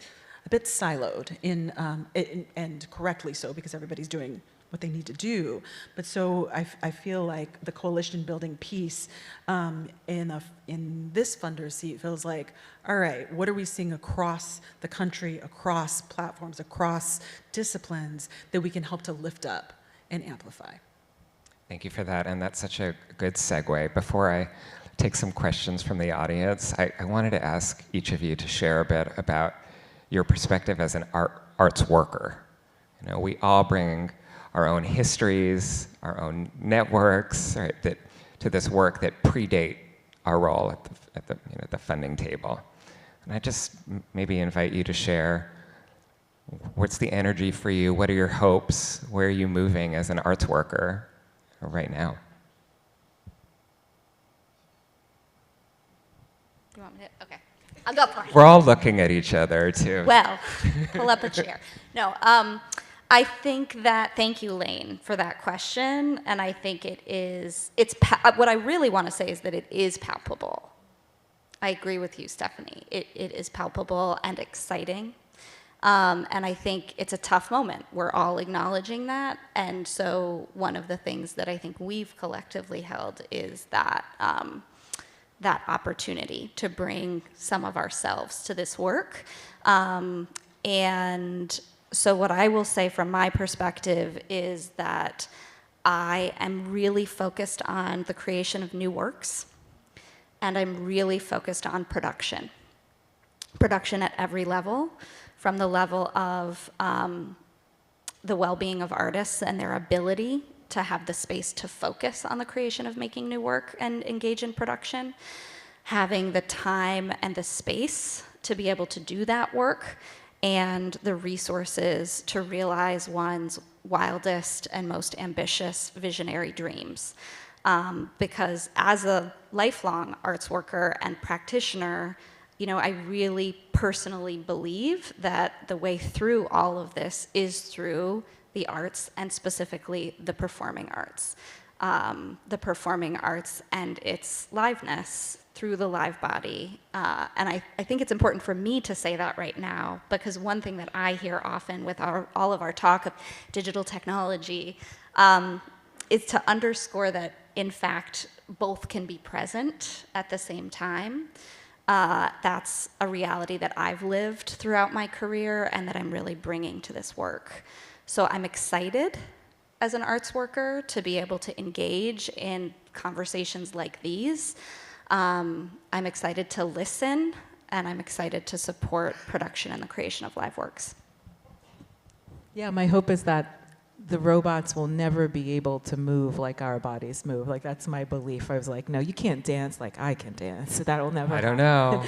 a bit siloed and correctly so, because everybody's doing what they need to do. But so I feel like the coalition building piece in this funder's seat feels like, all right, what are we seeing across the country, across platforms, across disciplines that we can help to lift up and amplify? Thank you for that, and that's such a good segue. Before I take some questions from the audience, I wanted to ask each of you to share a bit about your perspective as an arts worker. You know, we all bring our own histories, our own networks, right, to this work that predate our role at the funding table. And I just maybe invite you to share, what's the energy for you? What are your hopes? Where are you moving as an arts worker right now? You want me to? Okay. I'll go for it. We're all looking at each other, too. Well, pull up a chair. No, I think that, thank you, Lane, for that question. And I think what I really want to say is that it is palpable. I agree with you, Stephanie. It is palpable and exciting. And I think it's a tough moment. We're all acknowledging that. And so one of the things that I think we've collectively held is that, that opportunity to bring some of ourselves to this work. And so what I will say from my perspective is that I am really focused on the creation of new works, and I'm really focused on production. Production at every level, from the level of the well-being of artists and their ability to have the space to focus on the creation of making new work and engage in production, having the time and the space to be able to do that work, and the resources to realize one's wildest and most ambitious visionary dreams. Because as a lifelong arts worker and practitioner, you know, I really personally believe that the way through all of this is through the arts, and specifically the performing arts. The performing arts and its liveness through the live body. And I think it's important for me to say that right now, because one thing that I hear often with all of our talk of digital technology is to underscore that, in fact, both can be present at the same time. That's a reality that I've lived throughout my career and that I'm really bringing to this work. So I'm excited as an arts worker to be able to engage in conversations like these. I'm excited to listen, and I'm excited to support production and the creation of live works. Yeah, my hope is that the robots will never be able to move like our bodies move. Like, that's my belief. I was like, no, you can't dance like I can dance. So that'll never I don't know.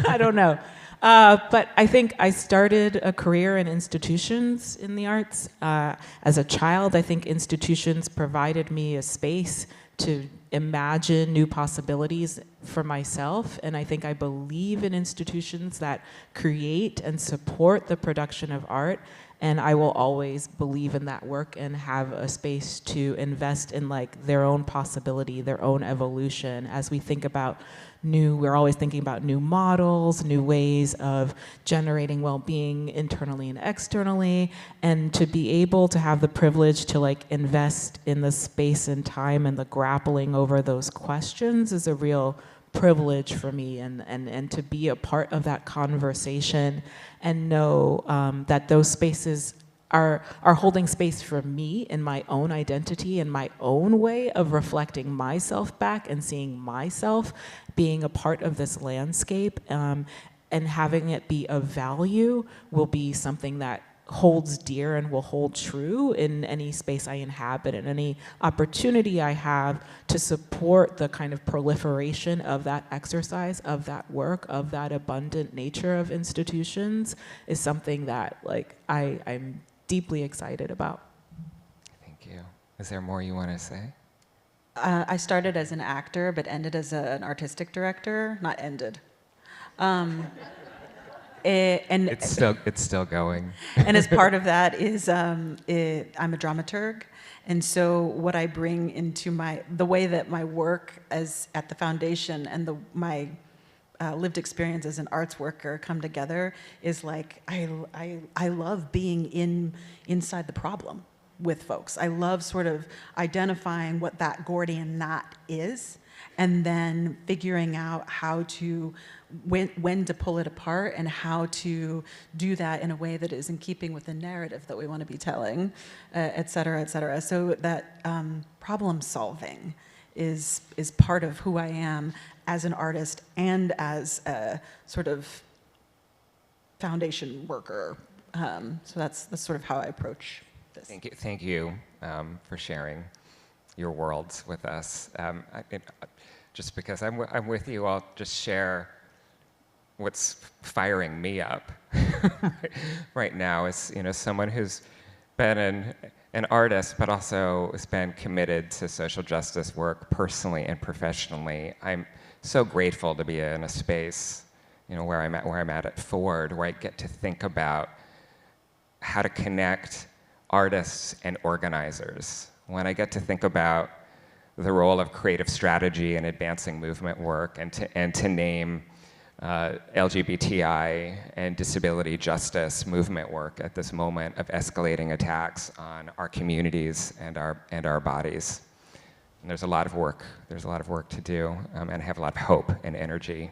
I don't know. But I think I started a career in institutions in the arts. As a child, I think institutions provided me a space to imagine new possibilities for myself. And I think I believe in institutions that create and support the production of art. And I will always believe in that work and have a space to invest in like their own possibility, their own evolution. As we think about we're always thinking about new models, new ways of generating well-being internally and externally, and to be able to have the privilege to like invest in the space and time and the grappling over those questions is a real privilege for me, and to be a part of that conversation and know that those spaces are holding space for me in my own identity and my own way of reflecting myself back and seeing myself being a part of this landscape, and having it be of value will be something that holds dear and will hold true in any space I inhabit and any opportunity I have to support the kind of proliferation of that exercise, of that work, of that abundant nature of institutions is something that I'm deeply excited about. Thank you. Is there more you want to say? I started as an actor, but ended as an artistic director. Not ended. And It's still going. and as part of that is I'm a dramaturg, and so what I bring into the way that my work at the foundation and my lived experience as an arts worker come together is like I love being inside the problem with folks. I love sort of identifying what that Gordian knot is, and then figuring out how to when to pull it apart and how to do that in a way that is in keeping with the narrative that we want to be telling, et cetera, et cetera. So that problem solving is part of who I am as an artist and as a sort of foundation worker. So that's sort of how I approach this. Thank you for sharing your worlds with us. Just because I'm with you, I'll just share what's firing me up right now is, someone who's been an artist, but also has been committed to social justice work personally and professionally. I'm so grateful to be in a space, where I'm at Ford, where I get to think about how to connect artists and organizers. When I get to think about the role of creative strategy in advancing movement work, and to name LGBTI and disability justice movement work at this moment of escalating attacks on our communities and our bodies. And there's a lot of work. There's a lot of work to do, and I have a lot of hope and energy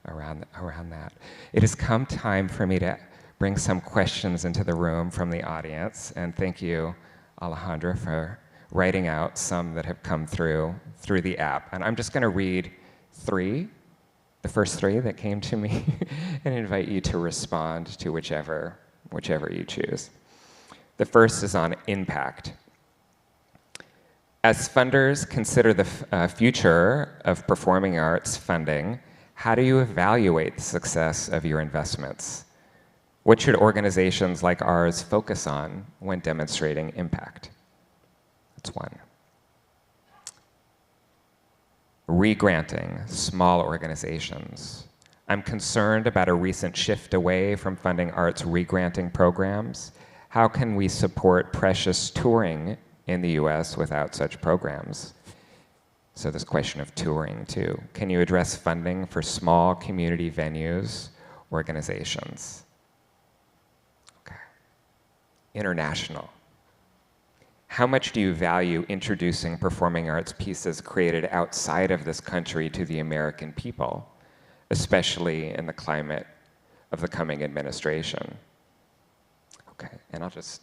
around that. It has come time for me to bring some questions into the room from the audience, and thank you, Alejandra, for writing out some that have come through the app. And I'm just going to read the first three that came to me, and invite you to respond to whichever you choose. The first is on impact. As funders consider the future of performing arts funding, how do you evaluate the success of your investments? What should organizations like ours focus on when demonstrating impact? That's one. Re-granting small organizations. I'm concerned about a recent shift away from funding arts re-granting programs. How can we support precious touring in the US without such programs? So this question of touring too. Can you address funding for small community venues, organizations? Okay. International. How much do you value introducing performing arts pieces created outside of this country to the American people, especially in the climate of the coming administration? Okay, and I'll just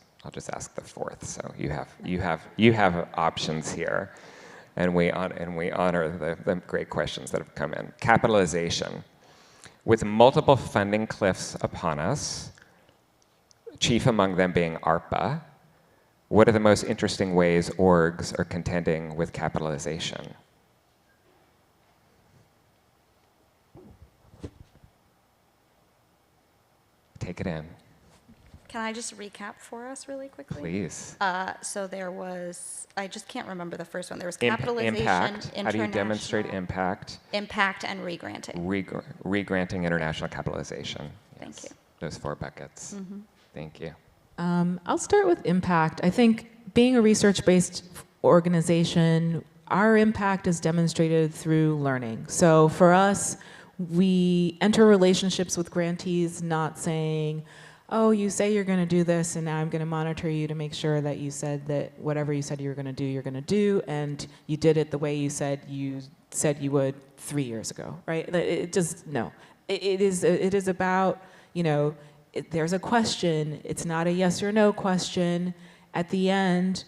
ask the fourth. So you have options here, and we honor the great questions that have come in. Capitalization. With multiple funding cliffs upon us, chief among them being ARPA, what are the most interesting ways orgs are contending with capitalization? Take it in. Can I just recap for us really quickly? Please. So there was, I just can't remember the first one. There was Impact. capitalization, How do you demonstrate international- impact? Impact and re-granting. Re-granting international capitalization. Thank Yes. you. Those four buckets. Thank you. I'll start with impact. I think being a research-based organization, our impact is demonstrated through learning. So for us, we enter relationships with grantees not saying, oh, you say you're going to do this, and now I'm going to monitor you to make sure that you said that whatever you said you were going to do, you're going to do, and you did it the way you said you would 3 years ago, right? It just, no. It is about, there's a question. It's not a yes or no question. At the end,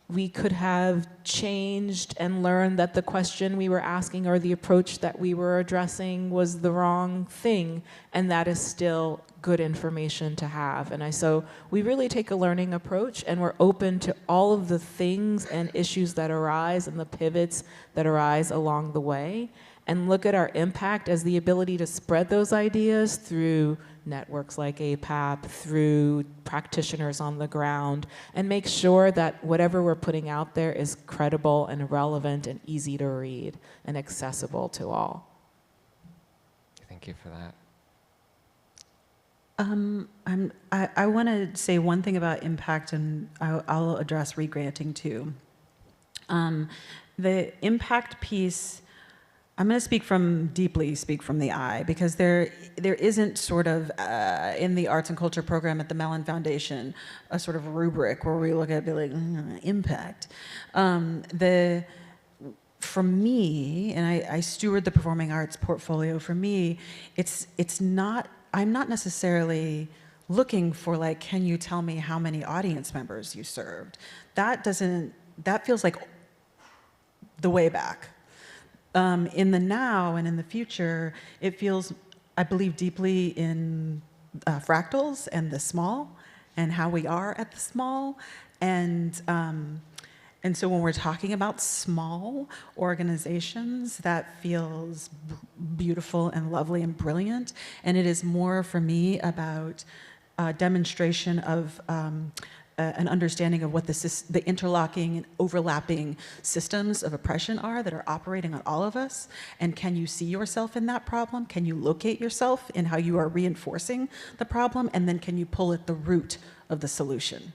we could have changed and learned that the question we were asking or the approach that we were addressing was the wrong thing, and that is still good information to have. And so we really take a learning approach, and we're open to all of the things and issues that arise and the pivots that arise along the way, and look at our impact as the ability to spread those ideas through networks like APAP, through practitioners on the ground, and make sure that whatever we're putting out there is credible and relevant and easy to read and accessible to all. Thank you for that. I want to say one thing about impact, and I'll address regranting too. The impact piece, I'm going to deeply speak from the I, because there isn't sort of, in the arts and culture program at the Mellon Foundation, a sort of rubric where we look at impact. For me, and I steward the performing arts portfolio, for me, I'm not necessarily looking for like, can you tell me how many audience members you served? That feels like the way back. In the now and in the future, it feels, I believe deeply in fractals and the small and how we are at the small. And so when we're talking about small organizations, that feels beautiful and lovely and brilliant. And it is more for me about demonstration of an understanding of what the interlocking and overlapping systems of oppression are that are operating on all of us. And can you see yourself in that problem? Can you locate yourself in how you are reinforcing the problem? And then can you pull at the root of the solution?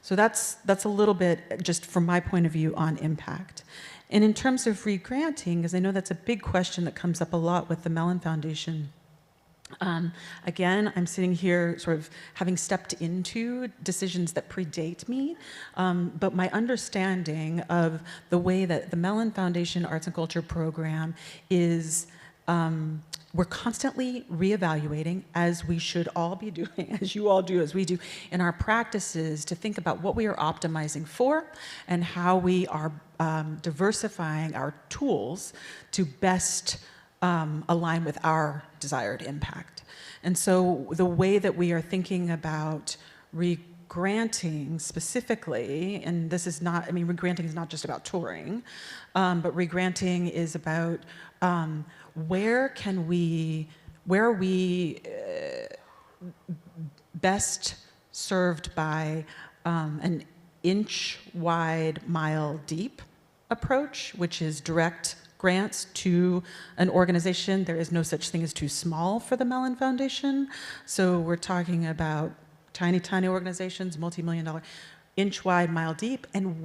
So that's a little bit just from my point of view on impact. And in terms of regranting, because I know that's a big question that comes up a lot with the Mellon Foundation. Again, I'm sitting here sort of having stepped into decisions that predate me, but my understanding of the way that the Mellon Foundation Arts and Culture Program is, we're constantly reevaluating, as we should all be doing, as you all do, as we do in our practices, to think about what we are optimizing for and how we are diversifying our tools to best align with our desired impact. And so the way that we are thinking about regranting specifically, and this is not, regranting is not just about touring, but regranting is about where are we best served by an inch wide, mile deep approach, which is direct grants to an organization. There is no such thing as too small for the Mellon Foundation. So we're talking about tiny, tiny organizations, multi-million-dollar, inch wide, mile deep, and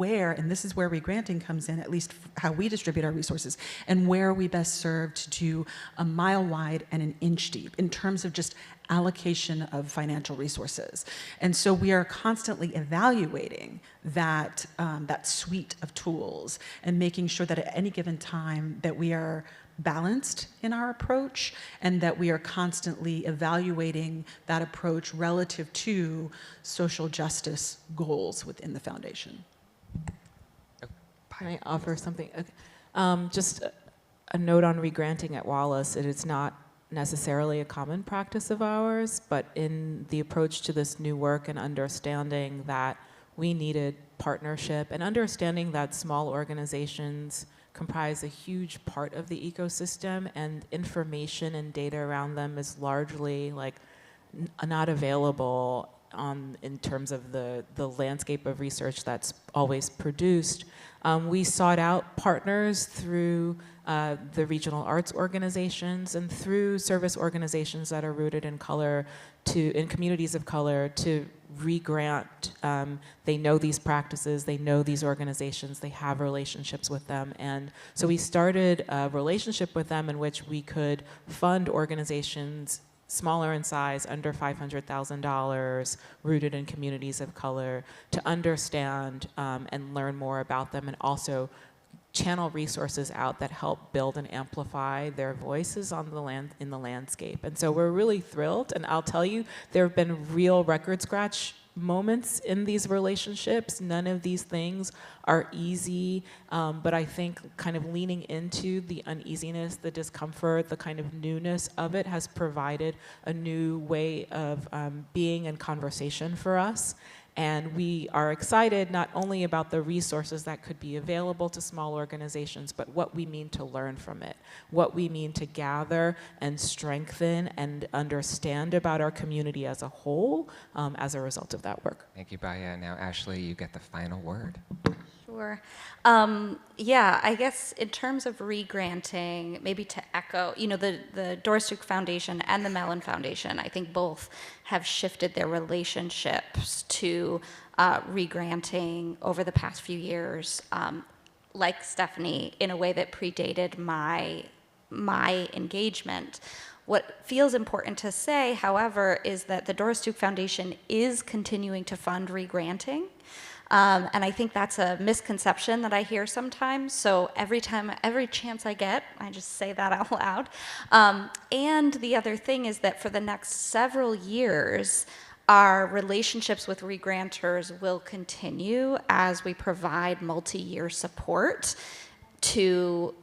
this is where regranting comes in, at least how we distribute our resources, and where are we best served to do a mile wide and an inch deep in terms of just allocation of financial resources. And so we are constantly evaluating that suite of tools and making sure that at any given time that we are balanced in our approach, and that we are constantly evaluating that approach relative to social justice goals within the foundation. Can I offer something? Okay. Just a note on regranting at Wallace. It is not necessarily a common practice of ours, but in the approach to this new work and understanding that we needed partnership and understanding that small organizations comprise a huge part of the ecosystem, and information and data around them is largely not available in terms of the landscape of research that's always produced. We sought out partners through the regional arts organizations and through service organizations that are rooted in color, in communities of color, to re-grant. They know these practices, they know these organizations, they have relationships with them. And so we started a relationship with them in which we could fund organizations smaller in size, under $500,000, rooted in communities of color, to understand and learn more about them, and also channel resources out that help build and amplify their voices in the landscape. And so we're really thrilled, and I'll tell you, there have been real record scratch moments in these relationships. None of these things are easy, but I think kind of leaning into the uneasiness, the discomfort, the kind of newness of it has provided a new way of being and conversation for us. And we are excited not only about the resources that could be available to small organizations, but what we mean to learn from it, what we mean to gather and strengthen and understand about our community as a whole as a result of that work. Thank you, Baya. Now, Ashley, you get the final word. Sure. Yeah, I guess in terms of re-granting, maybe to echo, the Doris Duke Foundation and the Mellon Foundation, I think both have shifted their relationships to re-granting over the past few years, like Stephanie, in a way that predated my engagement. What feels important to say, however, is that the Doris Duke Foundation is continuing to fund re-granting. And I think that's a misconception that I hear sometimes. So every chance I get, I just say that out loud. And the other thing is that for the next several years, our relationships with regranters will continue as we provide multi-year support to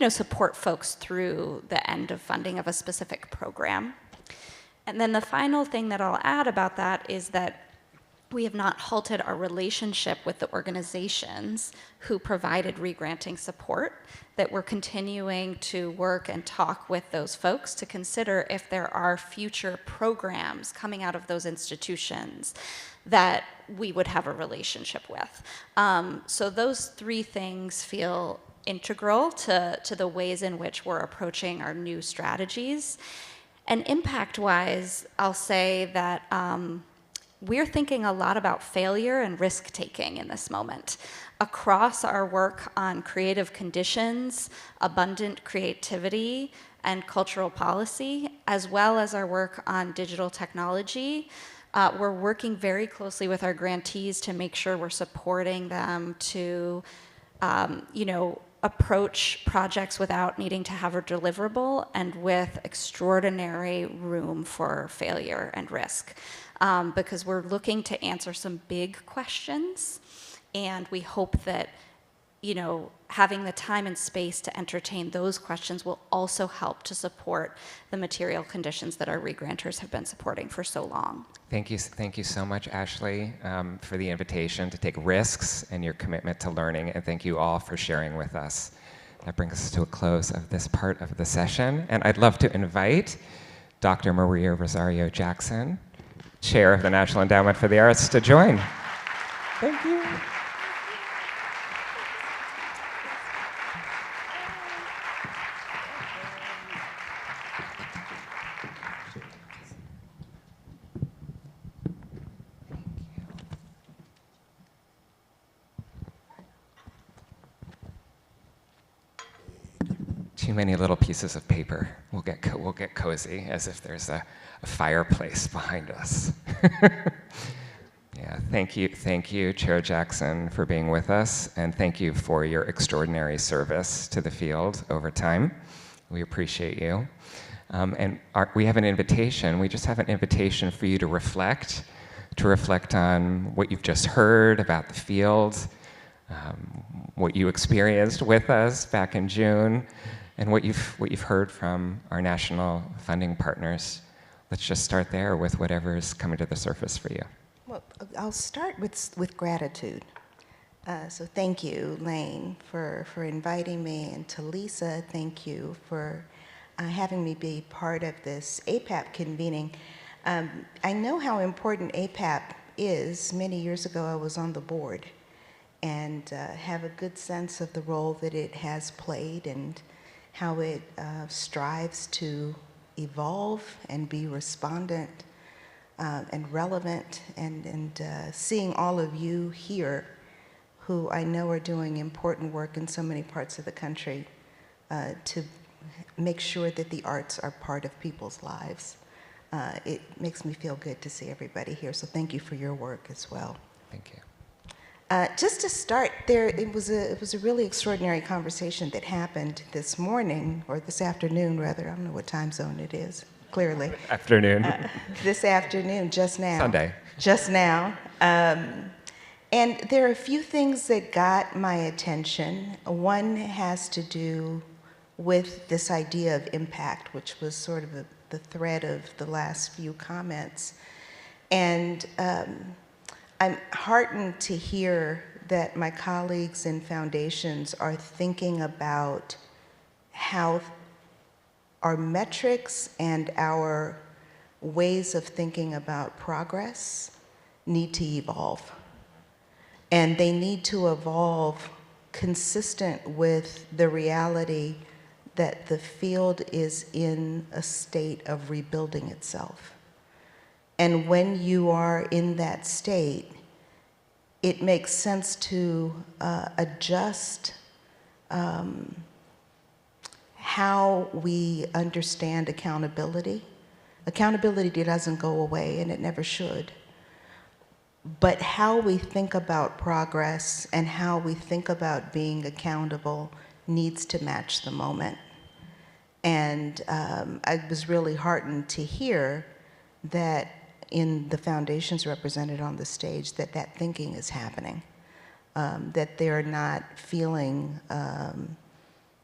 support folks through the end of funding of a specific program. And then the final thing that I'll add about that is that we have not halted our relationship with the organizations who provided re-granting support, that we're continuing to work and talk with those folks to consider if there are future programs coming out of those institutions that we would have a relationship with. So those three things feel integral to the ways in which we're approaching our new strategies. And impact-wise, I'll say that we're thinking a lot about failure and risk-taking in this moment. Across our work on creative conditions, abundant creativity, and cultural policy, as well as our work on digital technology, we're working very closely with our grantees to make sure we're supporting them to, approach projects without needing to have a deliverable and with extraordinary room for failure and risk. Because we're looking to answer some big questions, and we hope that, having the time and space to entertain those questions will also help to support the material conditions that our regranters have been supporting for so long. Thank you so much, Ashley, for the invitation to take risks and your commitment to learning, and thank you all for sharing with us. That brings us to a close of this part of the session, and I'd love to invite Dr. Maria Rosario Jackson, Chair of the National Endowment for the Arts, to join. Thank you. Too many little pieces of paper. We'll get cozy, as if there's a fireplace behind us. Yeah, thank you, Chair Jackson, for being with us, and thank you for your extraordinary service to the field over time. We appreciate you. We have an invitation. We just have an invitation for you to reflect on what you've just heard about the field, what you experienced with us back in June, and what you've heard from our national funding partners. Let's just start there with whatever's coming to the surface for you. Well, I'll start with gratitude. So thank you, Lane, for inviting me, and to Lisa, thank you for having me be part of this APAP convening. I know how important APAP is. Many years ago, I was on the board, and have a good sense of the role that it has played and how it strives to evolve and be respondent and relevant, and seeing all of you here who I know are doing important work in so many parts of the country to make sure that the arts are part of people's lives. It makes me feel good to see everybody here, so thank you for your work as well. Thank you. Just to start, it was a really extraordinary conversation that happened this morning, or this afternoon rather. I don't know what time zone it is, clearly. Afternoon. This afternoon, just now. Sunday. just now. And there are a few things that got my attention. One has to do with this idea of impact, which was sort of the thread of the last few comments. And I'm heartened to hear that my colleagues in foundations are thinking about how our metrics and our ways of thinking about progress need to evolve. And they need to evolve consistent with the reality that the field is in a state of rebuilding itself. And when you are in that state, it makes sense to adjust how we understand accountability. Accountability doesn't go away, and it never should. But how we think about progress and how we think about being accountable needs to match the moment. And I was really heartened to hear that in the foundations represented on the stage, that that thinking is happening, that they're not feeling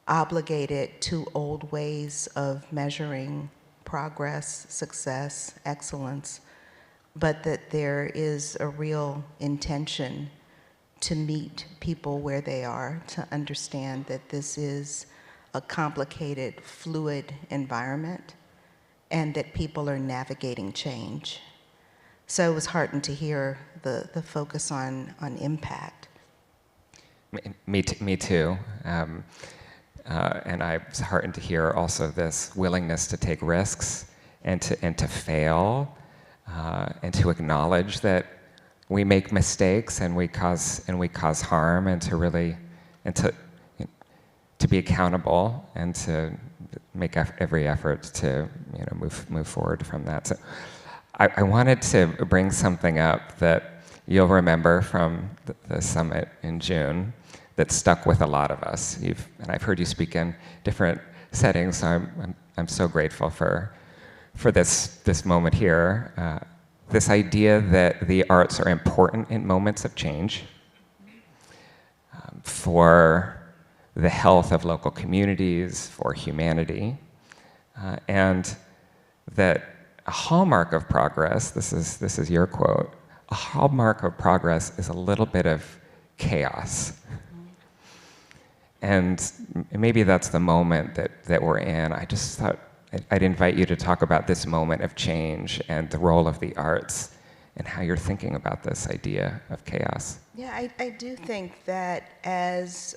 obligated to old ways of measuring progress, success, excellence, but that there is a real intention to meet people where they are, to understand that this is a complicated, fluid environment, and that people are navigating change. So it was heartened to hear the focus on impact. Me too. And I was heartened to hear also this willingness to take risks and to fail, and to acknowledge that we make mistakes and we cause harm, and to be accountable and to make every effort to move forward from that. So I wanted to bring something up that you'll remember from the summit in June that stuck with a lot of us. And I've heard you speak in different settings, so I'm so grateful for this moment here. This idea that the arts are important in moments of change, for the health of local communities, for humanity, and that a hallmark of progress, this is your quote, a hallmark of progress is a little bit of chaos. And maybe that's the moment that we're in. I just thought I'd invite you to talk about this moment of change and the role of the arts and how you're thinking about this idea of chaos. Yeah, I do think that as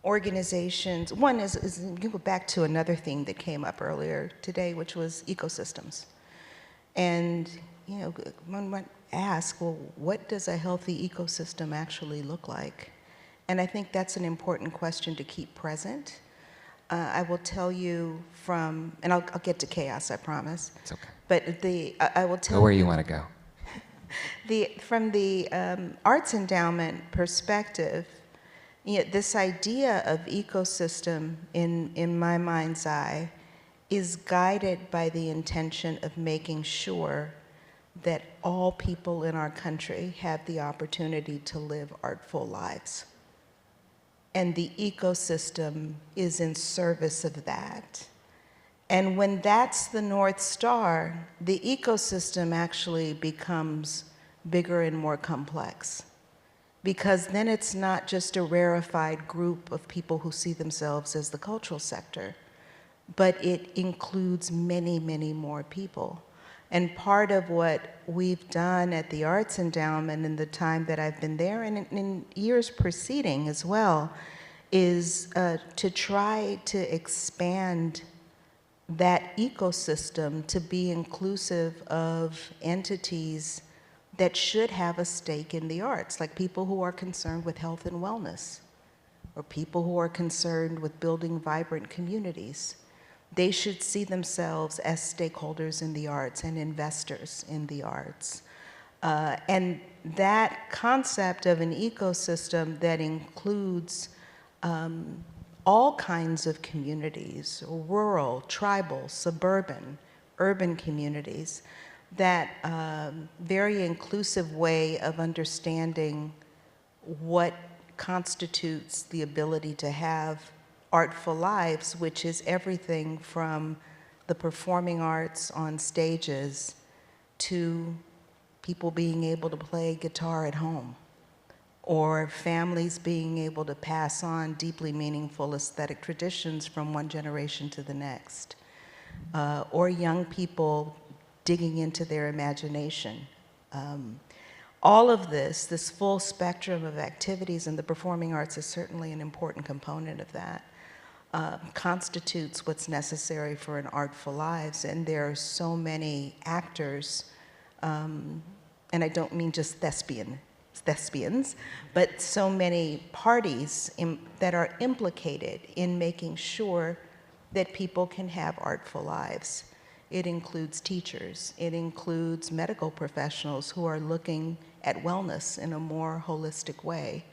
organizations, one is you go back to another theme that came up earlier today, which was ecosystems. And one might ask, well, what does a healthy ecosystem actually look like? And I think that's an important question to keep present. I will tell you and I'll get to chaos, I promise. It's okay. But I will tell you. Go where you want to go. From the Arts Endowment perspective, this idea of ecosystem in my mind's eye is guided by the intention of making sure that all people in our country have the opportunity to live artful lives. And the ecosystem is in service of that. And when that's the North Star, the ecosystem actually becomes bigger and more complex. Because then it's not just a rarefied group of people who see themselves as the cultural sector, but it includes many, many more people. And part of what we've done at the Arts Endowment in the time that I've been there, and in years preceding as well, is to try to expand that ecosystem to be inclusive of entities that should have a stake in the arts, like people who are concerned with health and wellness, or people who are concerned with building vibrant communities. They should see themselves as stakeholders in the arts and investors in the arts. And that concept of an ecosystem that includes all kinds of communities, rural, tribal, suburban, urban communities, that very inclusive way of understanding what constitutes the ability to have artful lives, which is everything from the performing arts on stages to people being able to play guitar at home, or families being able to pass on deeply meaningful aesthetic traditions from one generation to the next, or young people digging into their imagination. All of this full spectrum of activities in the performing arts is certainly an important component of that, constitutes what's necessary for an artful lives. And there are so many actors, and I don't mean just thespians, but so many parties that are implicated in making sure that people can have artful lives. It includes teachers, it includes medical professionals who are looking at wellness in a more holistic way,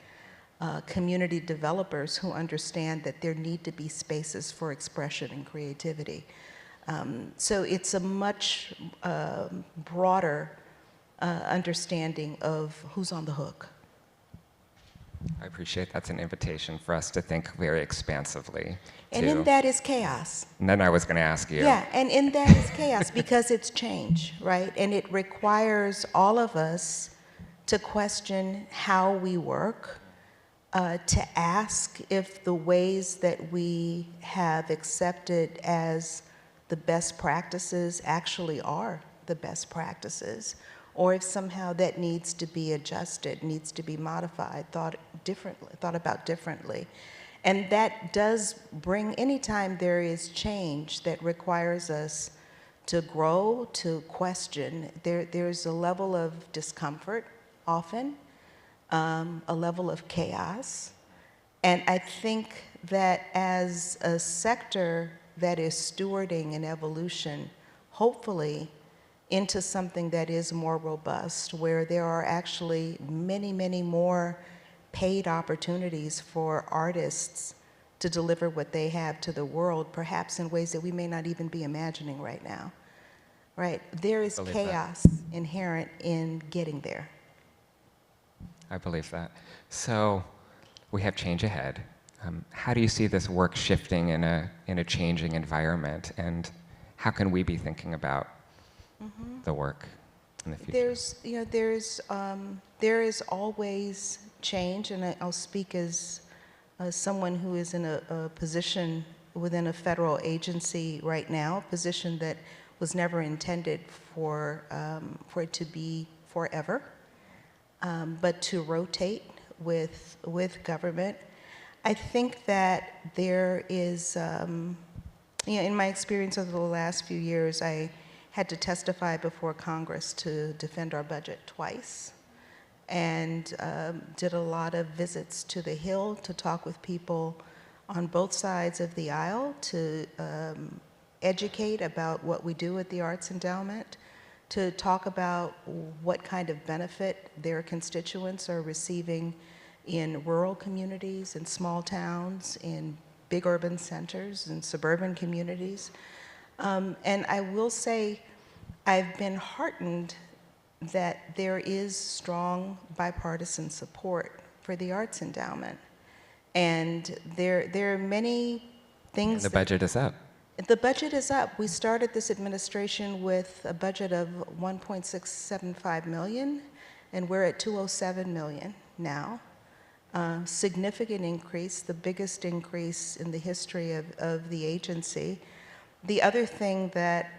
community developers who understand that there need to be spaces for expression and creativity. So it's a much broader understanding of who's on the hook. I appreciate that's an invitation for us to think very expansively. And in that is chaos. And then I was going to ask you. Yeah, and in that is chaos because it's change, right? And it requires all of us to question how we work, to ask if the ways that we have accepted as the best practices actually are the best practices, or if somehow that needs to be adjusted, needs to be modified, thought about differently. And that does bring, anytime there is change that requires us to grow, to question, there's a level of discomfort often, a level of chaos. And I think that as a sector that is stewarding an evolution, hopefully into something that is more robust, where there are actually many, many more paid opportunities for artists to deliver what they have to the world, perhaps in ways that we may not even be imagining right now, right? There is chaos inherent in getting there. I believe that. So we have change ahead. How do you see this work shifting in a changing environment, and how can we be thinking about the work in the future? There is always change, and I'll speak as someone who is in a position within a federal agency right now, a position that was never intended for it to be forever, but to rotate with government. I think that there is, in my experience over the last few years, I had to testify before Congress to defend our budget twice, and did a lot of visits to the Hill to talk with people on both sides of the aisle, to educate about what we do at the Arts Endowment, to talk about what kind of benefit their constituents are receiving in rural communities, in small towns, in big urban centers, in suburban communities. And I will say, I've been heartened that there is strong bipartisan support for the Arts Endowment. And there are many things. And the budget is up. The budget is up. We started this administration with a budget of $1.675 million, and we're at $207 million now. Significant increase, the biggest increase in the history of the agency. The other thing that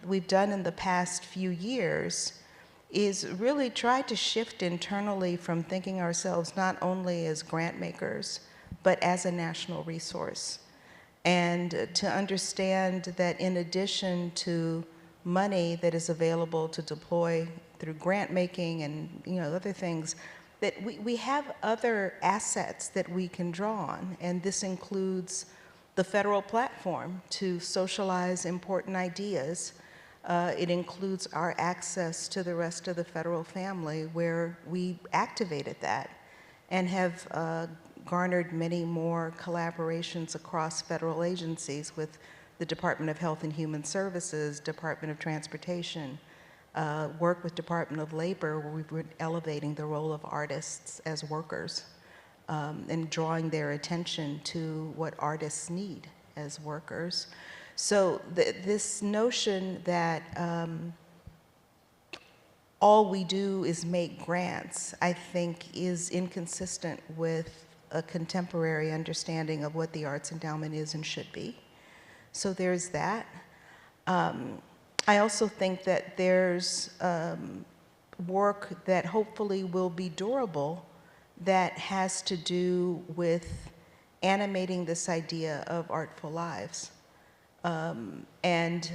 we've done in the past few years is really try to shift internally from thinking ourselves not only as grant makers, but as a national resource. And to understand that in addition to money that is available to deploy through grant making and other things, that we have other assets that we can draw on. And this includes the federal platform to socialize important ideas. It includes our access to the rest of the federal family, where we activated that and have garnered many more collaborations across federal agencies with the Department of Health and Human Services, Department of Transportation, work with Department of Labor where we were elevating the role of artists as workers and drawing their attention to what artists need as workers. So this notion that all we do is make grants, I think is inconsistent with a contemporary understanding of what the Arts Endowment is and should be. So there's that. I also think that there's work that hopefully will be durable that has to do with animating this idea of artful lives and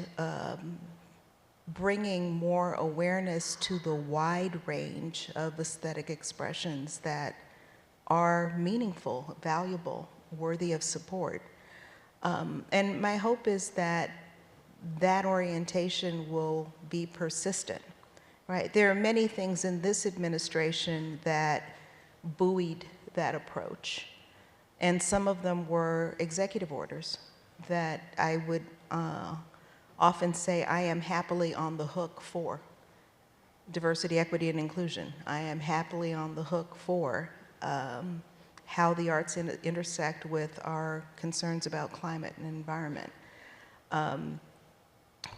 bringing more awareness to the wide range of aesthetic expressions that are meaningful, valuable, worthy of support. And my hope is that that orientation will be persistent, right? There are many things in this administration that buoyed that approach. And some of them were executive orders that I would often say I am happily on the hook for. Diversity, equity, and inclusion. I am happily on the hook for how the arts intersect with our concerns about climate and environment.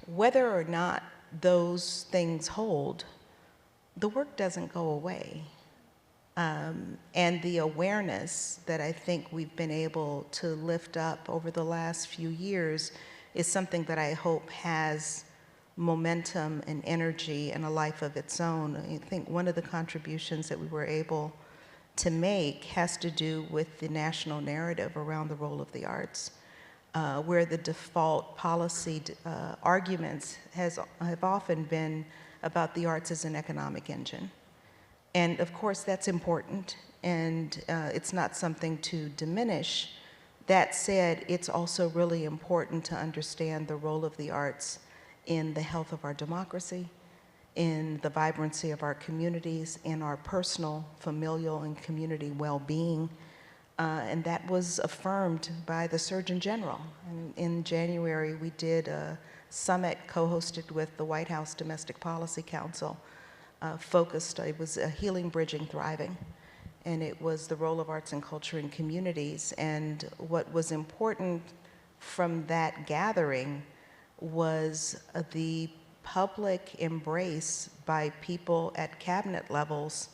Whether or not those things hold, the work doesn't go away. And the awareness that I think we've been able to lift up over the last few years is something that I hope has momentum and energy and a life of its own. I think one of the contributions that we were able to make has to do with the national narrative around the role of the arts, where the default policy arguments have often been about the arts as an economic engine. And of course, that's important, and it's not something to diminish. That said, it's also really important to understand the role of the arts in the health of our democracy, in the vibrancy of our communities, in our personal, familial, and community well-being. And that was affirmed by the Surgeon General. And in January, we did a summit co-hosted with the White House Domestic Policy Council, focused, it was a Healing, Bridging, Thriving. And it was the role of arts and culture in communities. And what was important from that gathering was the public embrace by people at cabinet levels,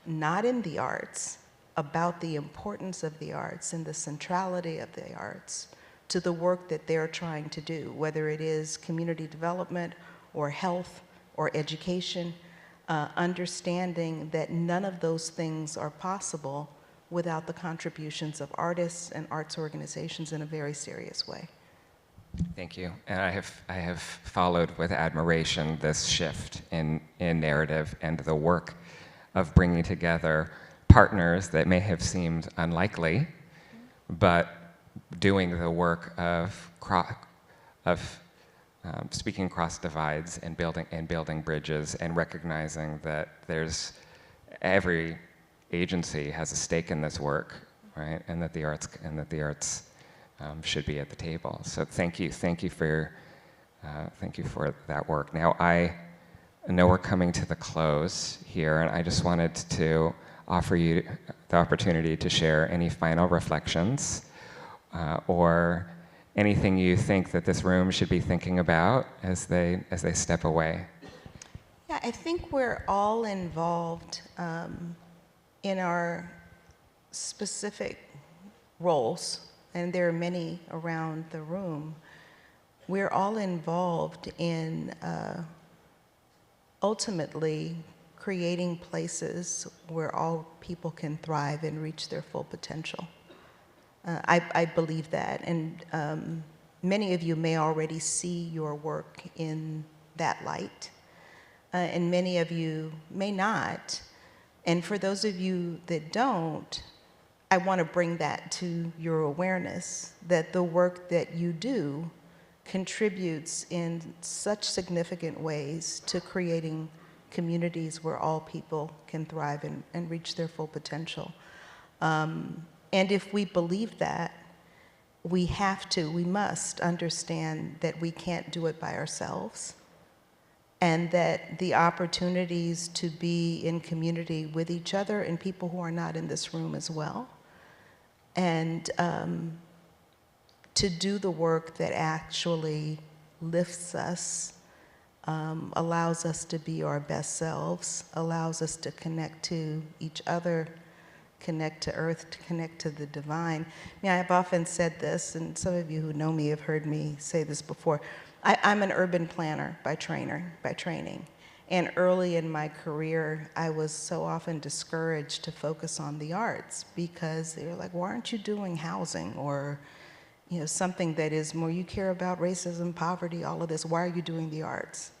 not in the arts, about the importance of the arts and the centrality of the arts to the work that they're trying to do, whether it is community development or health or education, understanding that none of those things are possible without the contributions of artists and arts organizations in a very serious way. Thank you. And I have followed with admiration this shift in narrative and the work of bringing together partners that may have seemed unlikely, but doing the work of speaking across divides and building bridges and recognizing that every agency has a stake in this work, right? And that the arts should be at the table. So thank you for that work. Now I know we're coming to the close here, and I just wanted to offer you the opportunity to share any final reflections or anything you think that this room should be thinking about as they step away. Yeah, I think we're all involved in our specific roles, and there are many around the room. We're all involved in ultimately creating places where all people can thrive and reach their full potential. I believe that, and many of you may already see your work in that light, and many of you may not. And for those of you that don't, I want to bring that to your awareness that the work that you do contributes in such significant ways to creating communities where all people can thrive and reach their full potential. And if we believe that, we must understand that we can't do it by ourselves, and that the opportunities to be in community with each other and people who are not in this room as well, and to do the work that actually lifts us, allows us to be our best selves, allows us to connect to each other, connect to earth, to connect to the divine. I mean, I've often said this, and some of you who know me have heard me say this before. I'm an urban planner by training. And early in my career, I was so often discouraged to focus on the arts because they were like, why aren't you doing housing or something that is more, you care about racism, poverty, all of this, why are you doing the arts?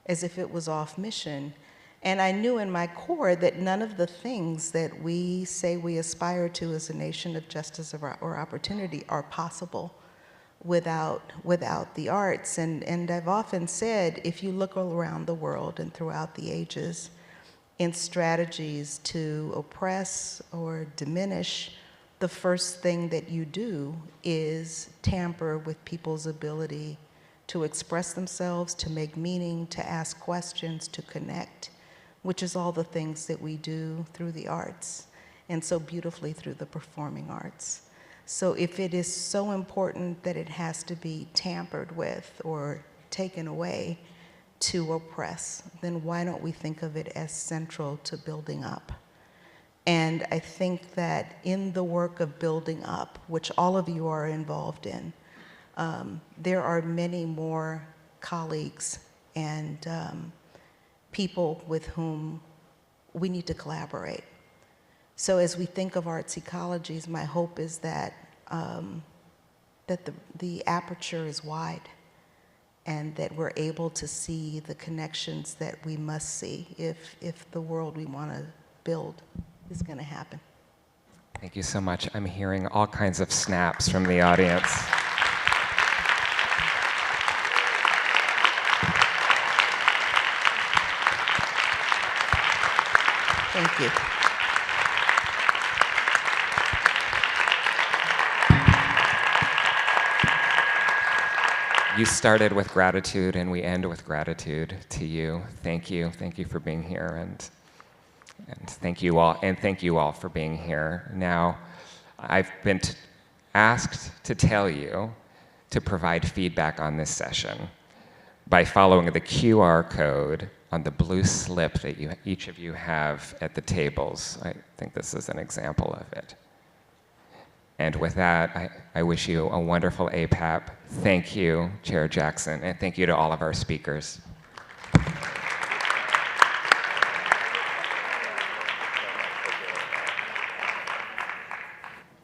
As if it was off mission. And I knew in my core that none of the things that we say we aspire to as a nation of justice or opportunity are possible without the arts. And I've often said, if you look around the world and throughout the ages, in strategies to oppress or diminish, the first thing that you do is tamper with people's ability to express themselves, to make meaning, to ask questions, to connect, which is all the things that we do through the arts, and so beautifully through the performing arts. So if it is so important that it has to be tampered with or taken away to oppress, then why don't we think of it as central to building up? And I think that in the work of building up, which all of you are involved in, there are many more colleagues and people with whom we need to collaborate. So as we think of arts ecologies, my hope is that the aperture is wide and that we're able to see the connections that we must see if the world we want to build is going to happen. Thank you so much. I'm hearing all kinds of snaps from the audience. Thank you. You started with gratitude, and we end with gratitude to you. Thank you. Thank you for being here, and thank you all for being here. Now, I've been asked to tell you to provide feedback on this session by following the QR code on the blue slip that each of you have at the tables. I think this is an example of it. And with that, I wish you a wonderful APAP. Thank you, Chair Jackson, and thank you to all of our speakers.